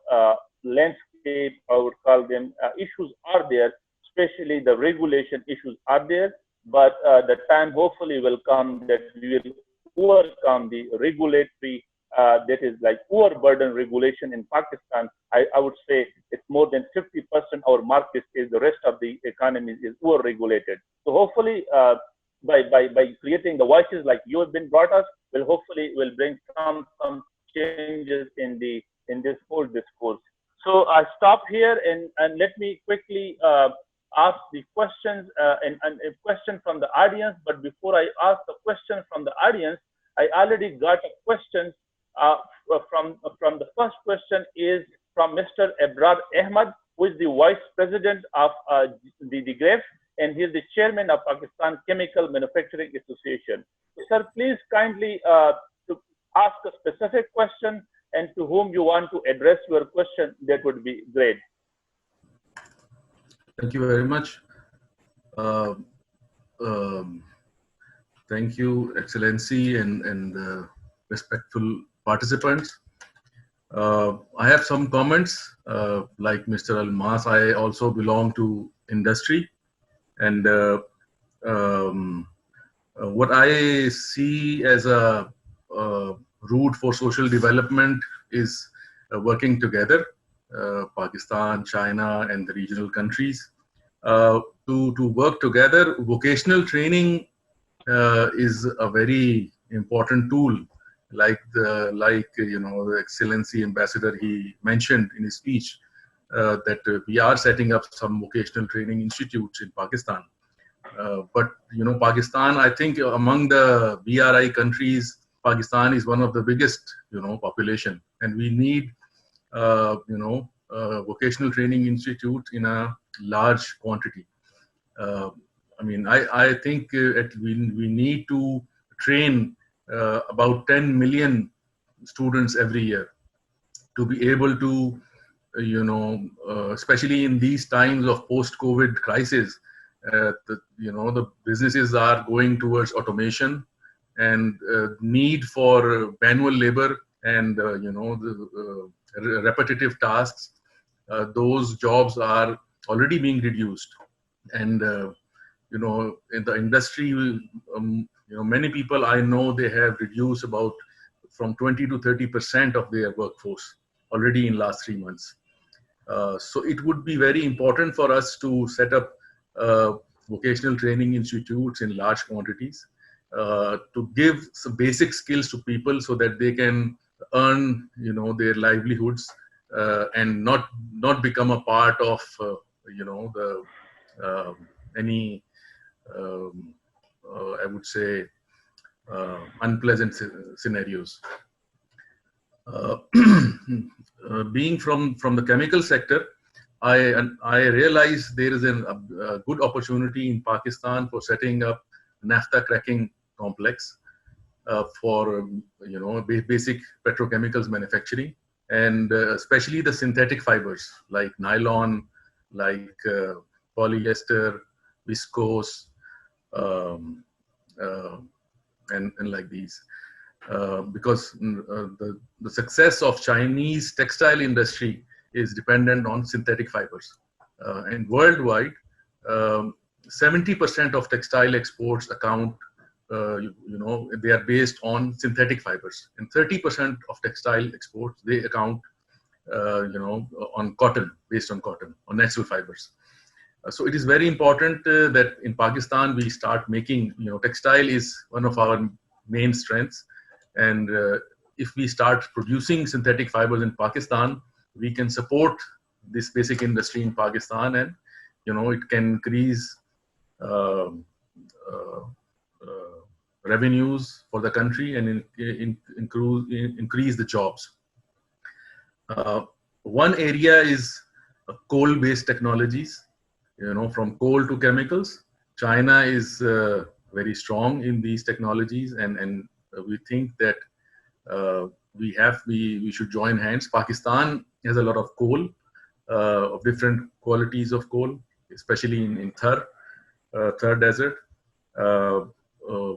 landscape, I would call them, issues are there, especially the regulation issues are there. But the time hopefully will come that we will overcome the regulatory, that is like overburden regulation in Pakistan. I would say it's more than 50% our market is, the rest of the economy is over-regulated. So hopefully by creating the voices like you have been brought us, will bring some changes in this whole discourse. So I stop here and let me quickly ask the questions and a question from the audience. But before I ask the question from the audience, I already got a question from the first question is from Mr. Ebrar Ahmad, who is the Vice President of the GREF, and he is the Chairman of Pakistan Chemical Manufacturing Association. So, sir, please kindly to ask a specific question, and to whom you want to address your question, that would be great. Thank you very much. Thank you, Excellency, and respectful participants. I have some comments. Like Mr. Almas, I also belong to industry, and what I see as a route for social development is working together. Pakistan, China, and the regional countries to work together. Vocational training is a very important tool, like the Excellency Ambassador, he mentioned in his speech that we are setting up some vocational training institutes in Pakistan. But Pakistan, I think among the BRI countries, Pakistan is one of the biggest, population, and we need, vocational training institute in a large quantity. I think we need to train about 10 million students every year to be able to, especially in these times of post-COVID crisis, the businesses are going towards automation, and need for manual labor and the repetitive tasks. Those jobs are already being reduced, and in the industry, many people I know, they have reduced about from 20 to 30% of their workforce already in last 3 months. So it would be very important for us to set up vocational training institutes in large quantities to give some basic skills to people so that they can earn, their livelihoods and not become a part of, any I would say unpleasant scenarios. Being from the chemical sector, I realize there is a good opportunity in Pakistan for setting up naphtha cracking complex for basic petrochemicals manufacturing, and especially the synthetic fibers like nylon, like polyester, viscose, and like these. Because the success of Chinese textile industry is dependent on synthetic fibers. And worldwide, 70% of textile exports account, they are based on synthetic fibers, and 30% of textile exports, they account, on cotton, based on cotton, on natural fibers. So it is very important that in Pakistan we start making, textile is one of our main strengths. And if we start producing synthetic fibers in Pakistan, we can support this basic industry in Pakistan, and it can increase revenues for the country and increase the jobs. One area is coal-based technologies, from coal to chemicals. China is very strong in these technologies, and we think that we should join hands. Pakistan has a lot of coal, of different qualities of coal, especially in Thar Desert.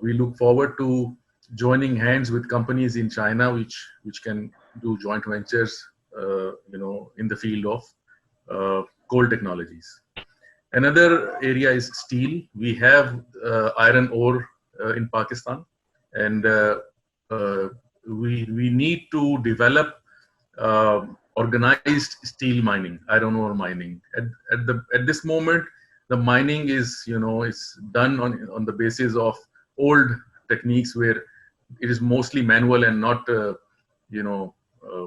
We look forward to joining hands with companies in China which can do joint ventures, in the field of coal technologies. Another area is steel. We have iron ore in Pakistan, and we need to develop organized steel mining, iron ore mining. At this moment, the mining is is done on the basis of old techniques where it is mostly manual and not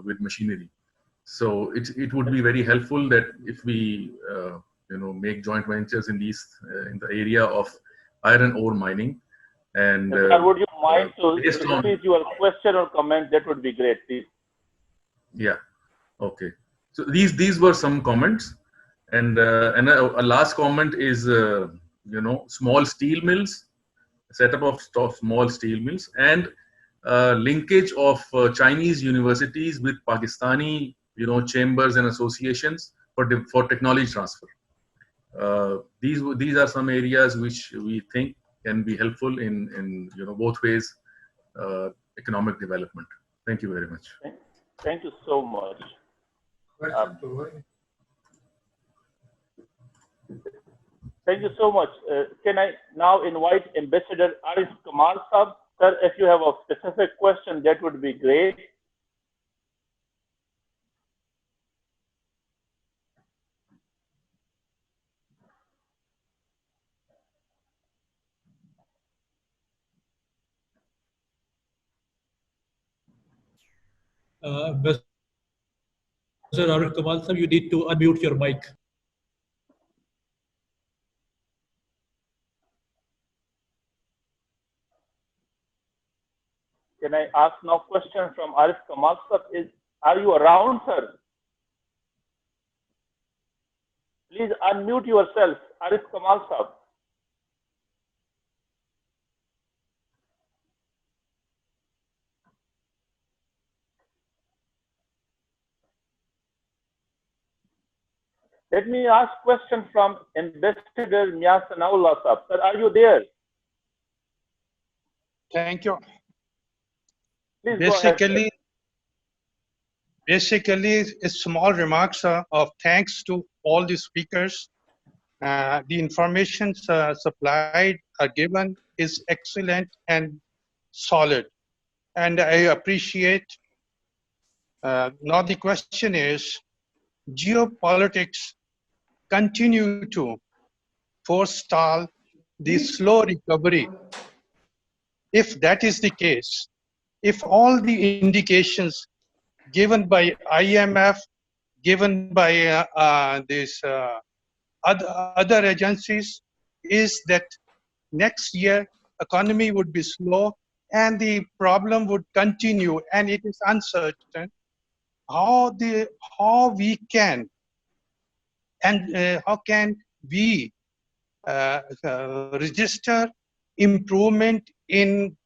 with machinery. So it would be very helpful that if we make joint ventures in in the area of iron ore mining. And would you mind to repeat your question or comment? That would be great, please. Yeah. Okay. So these were some comments, and a last comment is small steel mills, setup of small steel mills, and linkage of Chinese universities with Pakistani chambers and associations for technology transfer. These are some areas which we think can be helpful in both ways, economic development. Thank you very much. Thank you so much. Thank you so much. Can I now invite Ambassador Arif Kamal Sahab? Sir, if you have a specific question, that would be great. Ambassador Arif Kamal Sahab, you need to unmute your mic. Can I ask now question from Arif Kamal sir? Are you around, sir? Please unmute yourself, Arif Kamal sir. Let me ask question from Ambassador Mia Sanaullah sir. Sir, are you there? Thank you. Please go ahead, sir. Basically, a small remarks of thanks to all the speakers. The information supplied or given is excellent and solid, and I appreciate. Now the question is, geopolitics continue to forestall the slow recovery. If that is the case, if all the indications given by IMF, given by other agencies, is that next year economy would be slow and the problem would continue and it is uncertain, how we can and how can we register improvement in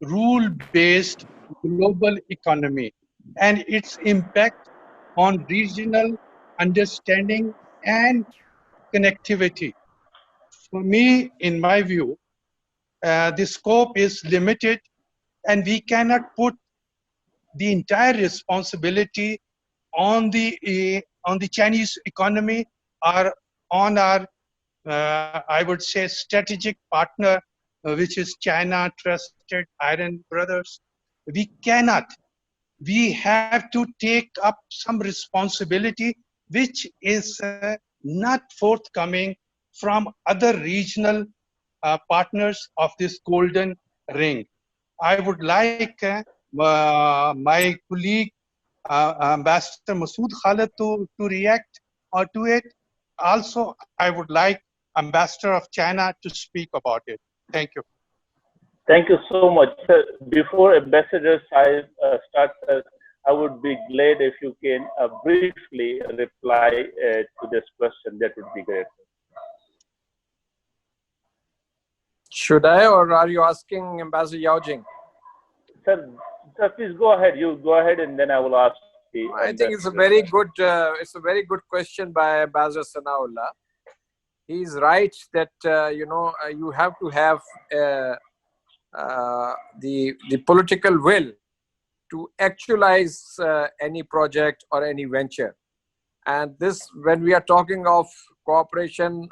rule-based global economy and its impact on regional understanding and connectivity. For me, in my view, the scope is limited and we cannot put the entire responsibility on the Chinese economy or on our I would say strategic partner, which is China, trusted iron brothers. We cannot. We have to take up some responsibility which is not forthcoming from other regional partners of this golden ring. I would like my colleague Ambassador Masoud Khalid to react or to it. Also, I would like Ambassador of China to speak about it. Thank you. Thank you so much, sir. Before Ambassador start, I would be glad if you can briefly reply to this question. That would be great. Should I, or are you asking Ambassador Yao Jing? Sir, please go ahead. You go ahead, and then I will ask. I think it's a very good question by Ambassador Sanaullah. He's right that you have to have the political will to actualize any project or any venture. And this, when we are talking of cooperation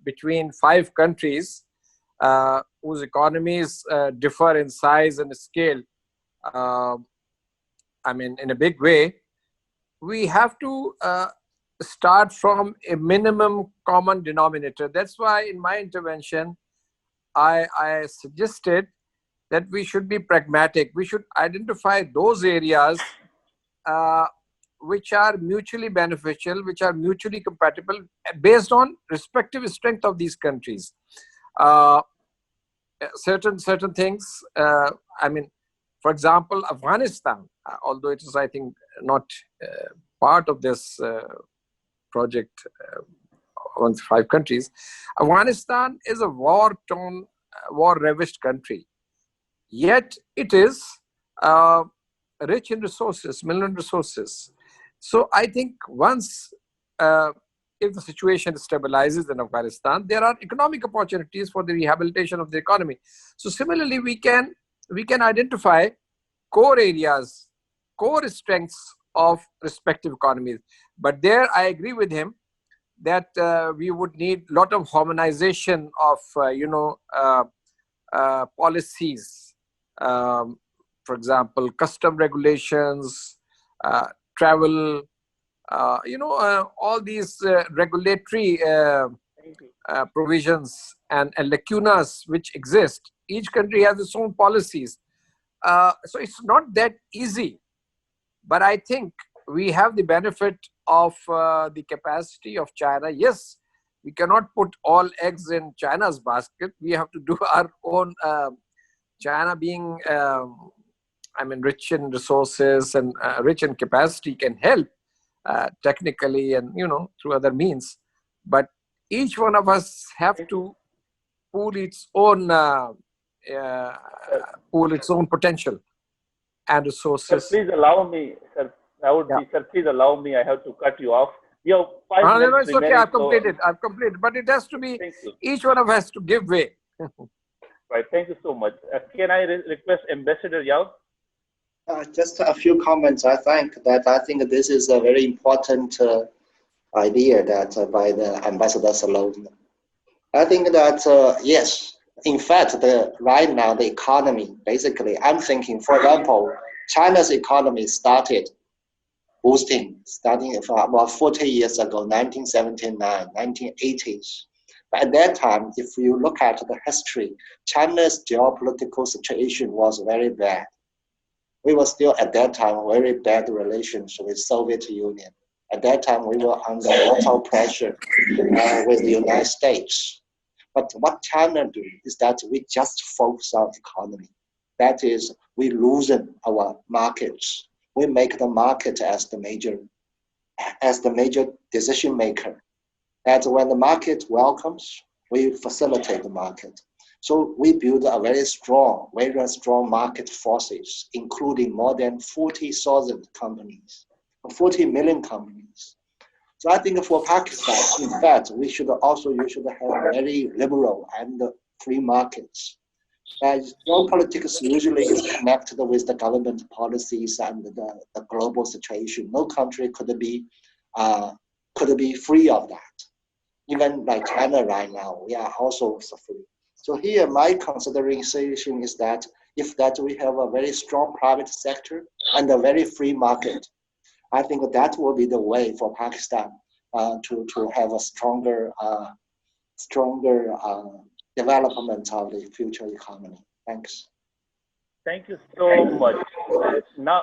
between 5 countries whose economies differ in size and scale, I mean, in a big way, we have to start from a minimum common denominator. That's why in my intervention, I suggested that we should be pragmatic. We should identify those areas which are mutually beneficial, which are mutually compatible based on respective strength of these countries. Certain things, I mean, for example, Afghanistan, although it is, I think, not part of this project among 5 countries, Afghanistan is a war-torn, war-ravished country. Yet it is rich in resources, mineral resources. So I think once, if the situation stabilizes in Afghanistan, there are economic opportunities for the rehabilitation of the economy. So similarly, we can identify core areas, core strengths of respective economies. But there I agree with him that we would need a lot of harmonization of, policies. For example, custom regulations, travel, all these regulatory provisions and lacunas which exist. Each country has its own policies. So it's not that easy. But I think we have the benefit of the capacity of China. Yes, we cannot put all eggs in China's basket. We have to do our own, China being rich in resources and rich in capacity, can help technically and, through other means. But each one of us have to pool its own potential and resources. Sir, please allow me, sir. Sir, please allow me. I have to cut you off. You have 5 minutes. No, it's okay. I've completed. But it has to be, each one of us has to give way. Right. Thank you so much. Can I request Ambassador Yao? Just a few comments. I think this is a very important idea that by the Ambassador Salome. I think that yes, in fact, right now the economy, basically, I'm thinking, for example, China's economy started boosting starting about 40 years ago, 1979, 1980s. But at that time, if you look at the history, China's geopolitical situation was very bad. We were still at that time very bad relations with Soviet Union. At that time, we were under a lot of pressure with the United States. But what China do is that we just focus on economy. That is, we loosen our markets. We make the market as the major decision maker. And when the market welcomes, we facilitate the market. So we build a very strong market forces, including more than 40,000 companies, 40 million companies. So I think for Pakistan, in fact, you should have very liberal and free markets. As geopolitics usually is connected with the government policies and the global situation. No country could be free of that. Even like China right now, we are also suffering. So here, my consideration is that if we have a very strong private sector and a very free market, I think that will be the way for Pakistan to have a stronger development of the future economy. Thanks. Thank you so much. Now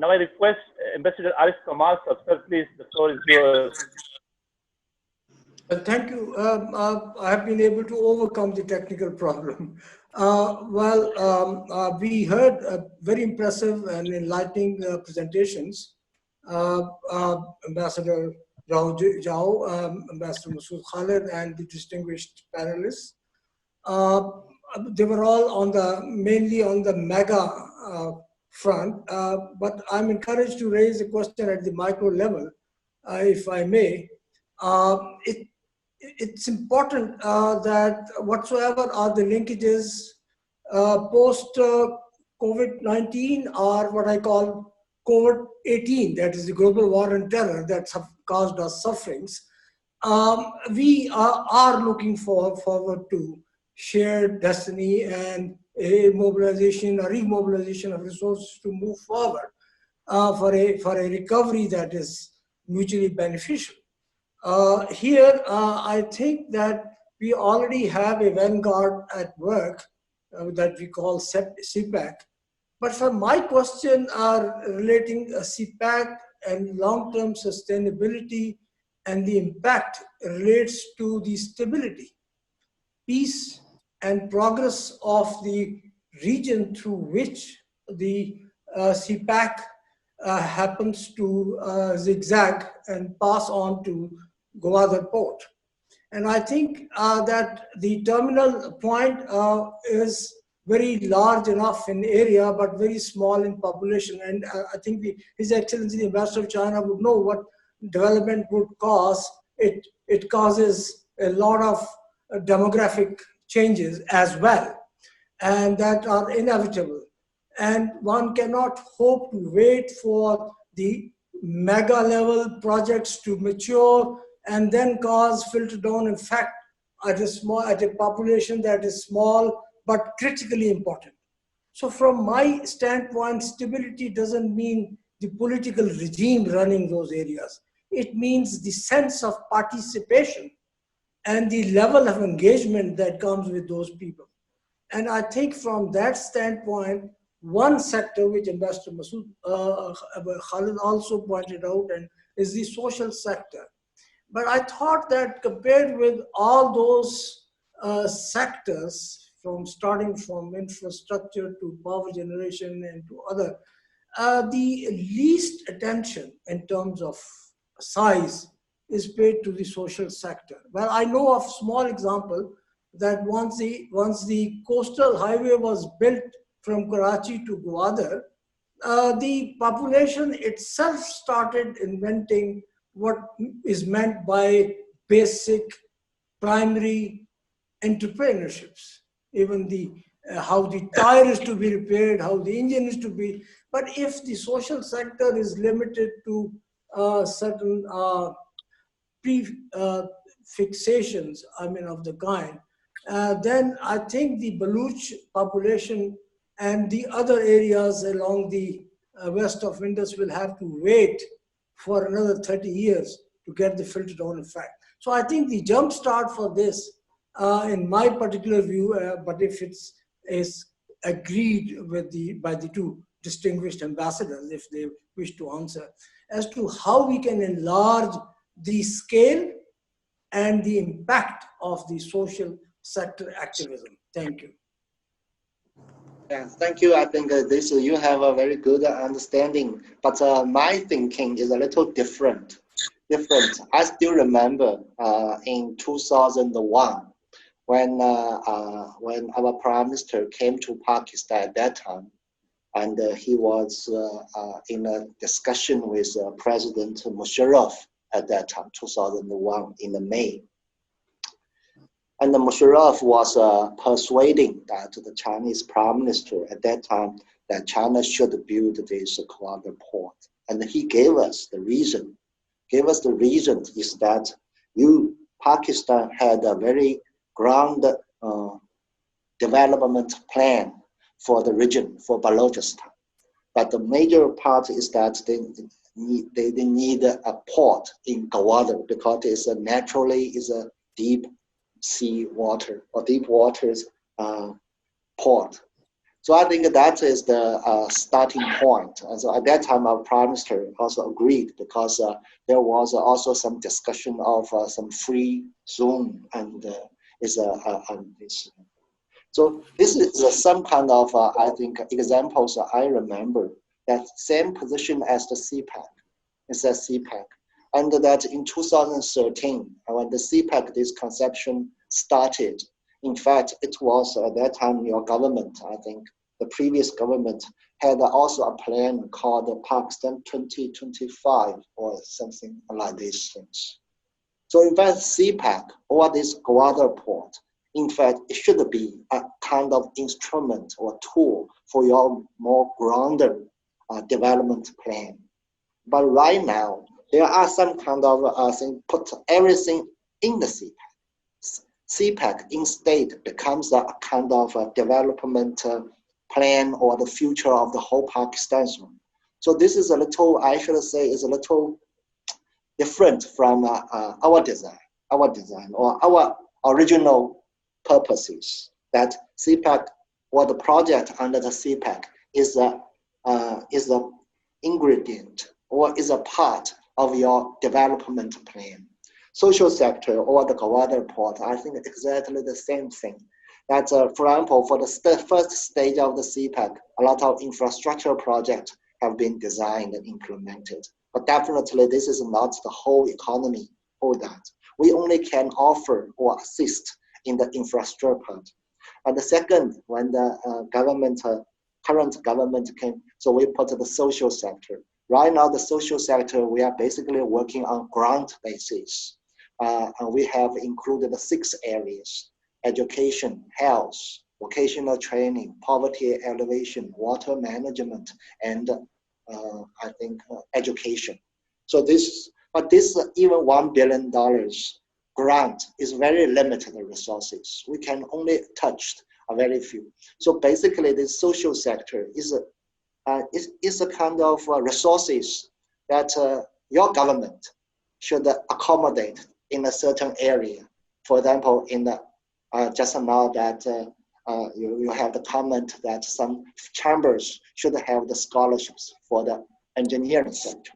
I request Ambassador Arif Kamal, sir, please, the floor is yours. Thank you. I have been able to overcome the technical problem. We heard very impressive and enlightening presentations. Ambassador Zhao, Ambassador Masoud Khalid, and the distinguished panelists. They were all mainly on the mega front, but I'm encouraged to raise a question at the micro level, if I may. It's important that whatsoever are the linkages post COVID-19 or what I call COVID-18, that is the global war on terror that caused us sufferings, we are looking forward to shared destiny and a mobilization or remobilization of resources to move forward for a recovery that is mutually beneficial. Here, I think that we already have a vanguard at work that we call CPAC. But for my question are relating CPAC and long-term sustainability, and the impact relates to the stability, peace, and progress of the region through which the CPAC happens to zigzag and pass on to Gwadar Port. And I think that the terminal point is very large enough in area, but very small in population. And I think His Excellency, the Ambassador of China, would know what development would cause. It causes a lot of demographic changes as well, and that are inevitable. And one cannot hope to wait for the mega level projects to mature and then cause filter down effect at a population that is small but critically important. So from my standpoint, stability doesn't mean the political regime running those areas. It means the sense of participation and the level of engagement that comes with those people. And I think from that standpoint, one sector which Ambassador Masoud Khalid also pointed out and is the social sector. But I thought that compared with all those sectors, starting from infrastructure to power generation and to other. The least attention in terms of size is paid to the social sector. Well, I know of small example that once the coastal highway was built from Karachi to Gwadar, the population itself started inventing what is meant by basic primary entrepreneurships. Even how the tire is to be repaired, how the engine is to be. But if the social sector is limited to certain fixations, of the kind, then I think the Baluch population and the other areas along the west of Indus will have to wait for another 30 years to get the filtered down effect. So I think the jump start for this, in my particular view, but if is agreed with by the two distinguished ambassadors, if they wish to answer, as to how we can enlarge the scale and the impact of the social sector activism. Thank you. Yeah, thank you. I think this you have a very good understanding, but my thinking is a little different. I still remember in 2001 when our Prime Minister came to Pakistan at that time, and he was in a discussion with President Musharraf at that time, 2001 in May. And Musharraf was persuading that the Chinese Prime Minister at that time that China should build this Gwadar port. And he gave us the reason. Is that Pakistan had a very ground development plan for the region, for Balochistan. But the major part is that they need a port in Gwadar because it's naturally a deep sea water or deep waters port. So I think that is the starting point. And so at that time, our Prime Minister also agreed because there was also some discussion of some free zone and so this is some kind of, I think, examples I remember that same position as the CPAC. It's a CPAC. And that in 2013, when the CPAC, this conception started, in fact, it was at that time your government, I think, the previous government had also a plan called the Pakistan 2025 or something like these things. So in fact, CPAC or this Gwadar port, in fact, it should be a kind of instrument or tool for your more grander development plan. But right now, there are some kind of thing, put everything in the CPAC. CPAC instead becomes a kind of a development plan or the future of the whole Pakistan zone. So this is a little, I should say, is a little different from our design or our original purposes. That CPAC or the project under the CPAC is a ingredient or is a part of your development plan. Social sector or the Gwadar port, I think exactly the same thing. That, for example, for the first stage of the CPAC, a lot of infrastructure projects have been designed and implemented. But definitely, this is not the whole economy for that. We only can offer or assist in the infrastructure part. And the second, when the current government came, so we put the social sector. Right now, the social sector, we are basically working on grant basis. And we have included the 6 areas: education, health, vocational training, poverty elevation, water management, and I think education. So this even $1 billion grant is very limited resources. We can only touch a very few. So basically, the social sector is a kind of resources that your government should accommodate in a certain area. For example, in the just now that you have the comment that some chambers should have the scholarships for the engineering sector.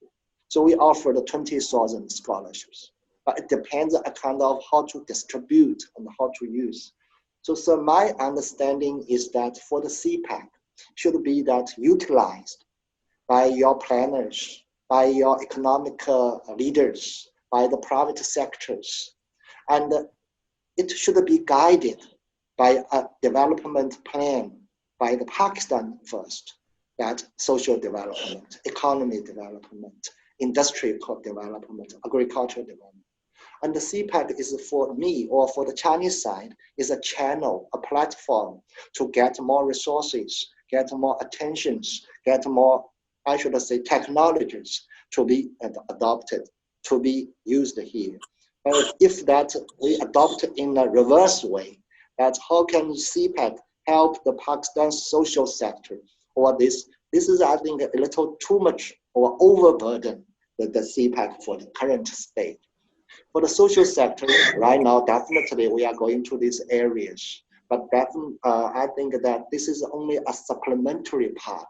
So we offer the 20,000 scholarships, but it depends on kind of how to distribute and how to use. So, sir, my understanding is that for the CPEC should be that utilized by your planners, by your economic leaders, by the private sectors, and it should be guided by a development plan by the Pakistan first, that social development, economy development, industrial development, agricultural development. And the CPEC is for me, or for the Chinese side, is a channel, a platform to get more resources, get more attentions, get more, I should say, technologies to be adopted, to be used here. But if that we adopt in a reverse way, that how can CPEC help the Pakistan social sector, or this is, I think, a little too much or overburden the CPEC for the current state. For the social sector, right now, definitely we are going to these areas, but I think that this is only a supplementary part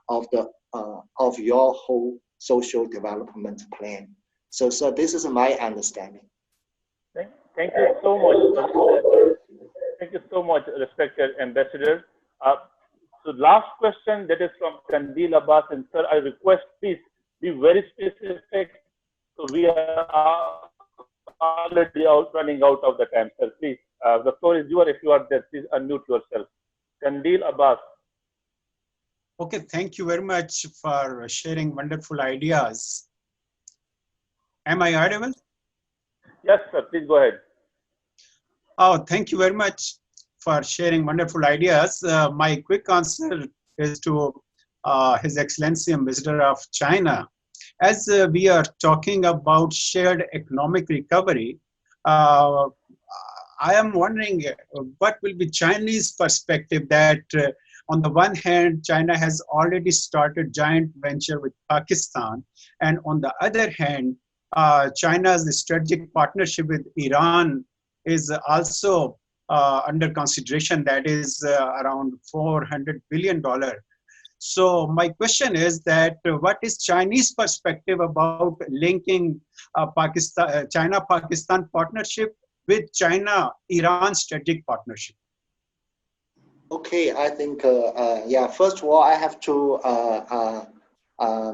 of the of your whole social development plan. So this is my understanding. Thank you so much. Thank you so much, respected Ambassador. So last question, that is from Kandil Abbas, and sir, I request please be very specific. So we are already running out of the time, sir. Please, the floor is yours. If you are there, please unmute yourself. Kandil Abbas. Okay, thank you very much for sharing wonderful ideas. Am I audible? Yes, sir. Please go ahead. Oh, thank you very much for sharing wonderful ideas. My quick answer is to His Excellency Ambassador of China. As we are talking about shared economic recovery, I am wondering what will be Chinese perspective that on the one hand, China has already started joint venture with Pakistan, and on the other hand, China's strategic partnership with Iran is also under consideration, that is around $400 billion. So my question is that what is Chinese perspective about linking China-Pakistan partnership with China-Iran strategic partnership? Okay, I think, yeah, first of all, I have to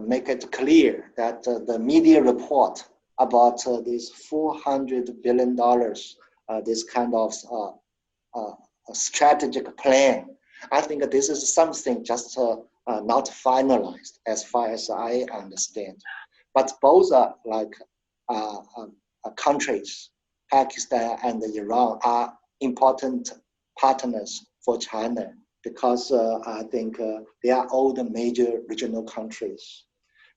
make it clear that the media report about this $400 billion, this kind of strategic plan, I think this is something just not finalized as far as I understand. But both are like countries, Pakistan and Iran, are important partners for China because I think they are all the major regional countries.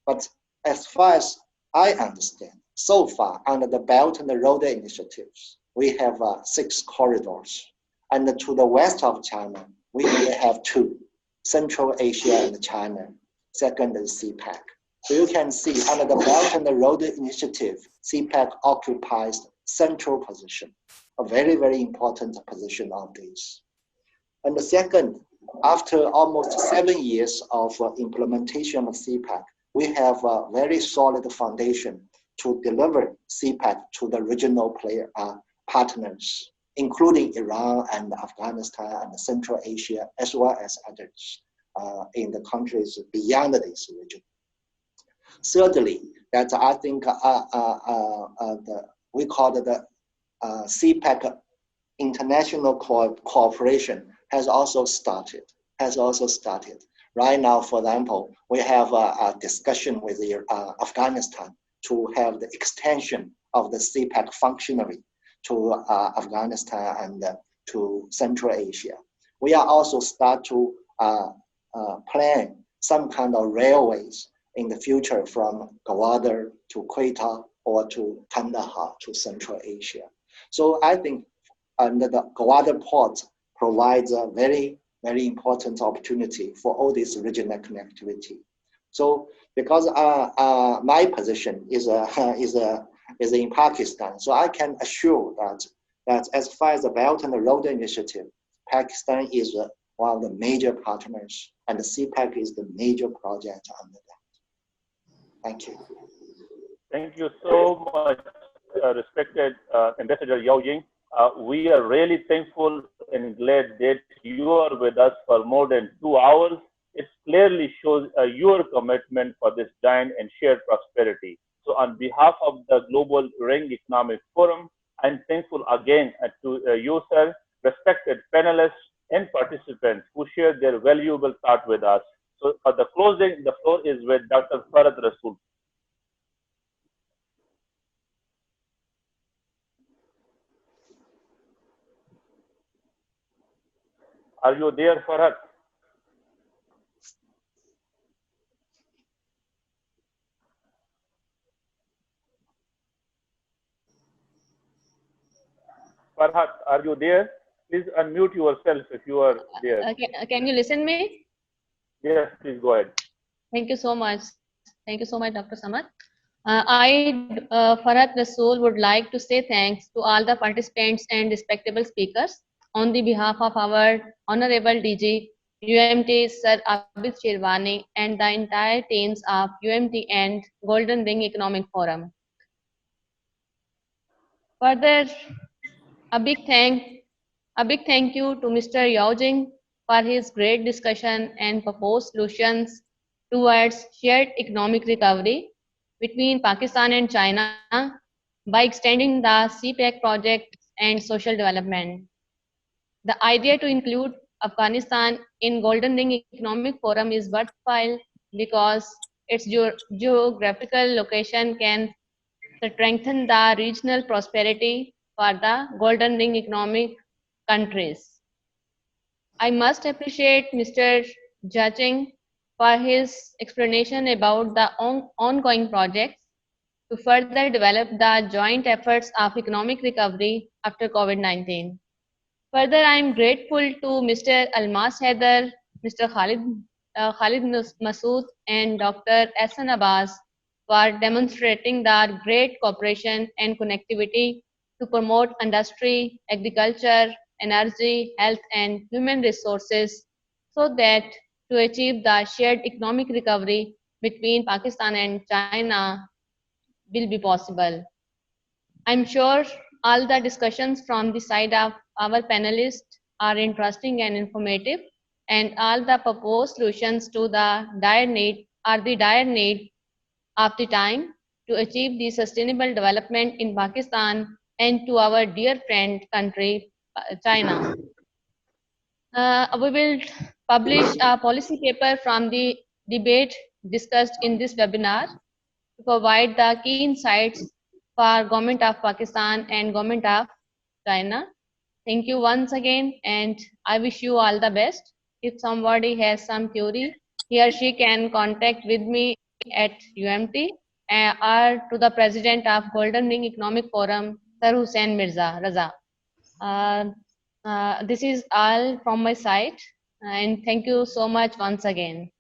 But as far as I understand, so far under the Belt and the Road initiatives, we have 6 corridors. And to the west of China, we only have 2, Central Asia and China. Second is CPEC. So you can see under the Belt and the Road initiative, CPEC occupies central position, a very, very important position on this. And the second, after almost 7 years of implementation of CPEC, we have a very solid foundation to deliver CPEC to the regional partners, including Iran and Afghanistan and Central Asia, as well as others in the countries beyond this region. Thirdly, that I think we call it the CPEC international cooperation has also started. Right now, for example, we have a discussion with Afghanistan to have the extension of the CPEC functionary to Afghanistan and to Central Asia. We are also start to plan some kind of railways in the future from Gwadar to Quetta or to Kandahar to Central Asia. So I think the Gwadar port provides a very, very important opportunity for all this regional connectivity. So because my position is in Pakistan, so I can assure that as far as the Belt and the Road initiative, Pakistan is one of the major partners, and the CPEC is the major project under that. Thank you. Thank you so much, respected Ambassador Yao Ying. We are really thankful and glad that you are with us for more than 2 hours. It clearly shows your commitment for this giant and shared prosperity. So on behalf of the Global Ring Economic Forum, I'm thankful again to you, sir, respected panelists and participants who shared their valuable thought with us. So for the closing, the floor is with Dr. Farhat Rasool. Are you there, Farhat? Farhat, are you there? Please unmute yourself if you are there. Can you listen me? Yes, please go ahead. Thank you so much. Thank you so much, Dr. Samad. Farhat Rasool, would like to say thanks to all the participants and respectable speakers on the behalf of our Honorable DG, UMT Sir Abid Shirwani, and the entire teams of UMT and Golden Ring Economic Forum. Further, a big thank you to Mr. Yao Jing for his great discussion and proposed solutions towards shared economic recovery between Pakistan and China by extending the CPEC project and social development. The idea to include Afghanistan in Golden Ring Economic Forum is worthwhile because its geographical location can strengthen the regional prosperity for the Golden Ring economic countries. I must appreciate Mr. Jaching for his explanation about the ongoing projects to further develop the joint efforts of economic recovery after COVID-19. Further, I am grateful to Mr. Almas Haider, Mr. Khalid Masoud, and Dr. Ehsan Abbas for demonstrating their great cooperation and connectivity to promote industry, agriculture, energy, health, and human resources so that to achieve the shared economic recovery between Pakistan and China will be possible. I'm sure all the discussions from the side of our panelists are interesting and informative, and all the proposed solutions to the dire need of the time to achieve the sustainable development in Pakistan and to our dear friend country, China. We will publish a policy paper from the debate discussed in this webinar to provide the key insights for Government of Pakistan and Government of China. Thank you once again, and I wish you all the best. If somebody has some query, he or she can contact with me at UMT or to the President of Golden Ring Economic Forum, Sir Hussain Mirza Raza. This is all from my side, and thank you so much once again.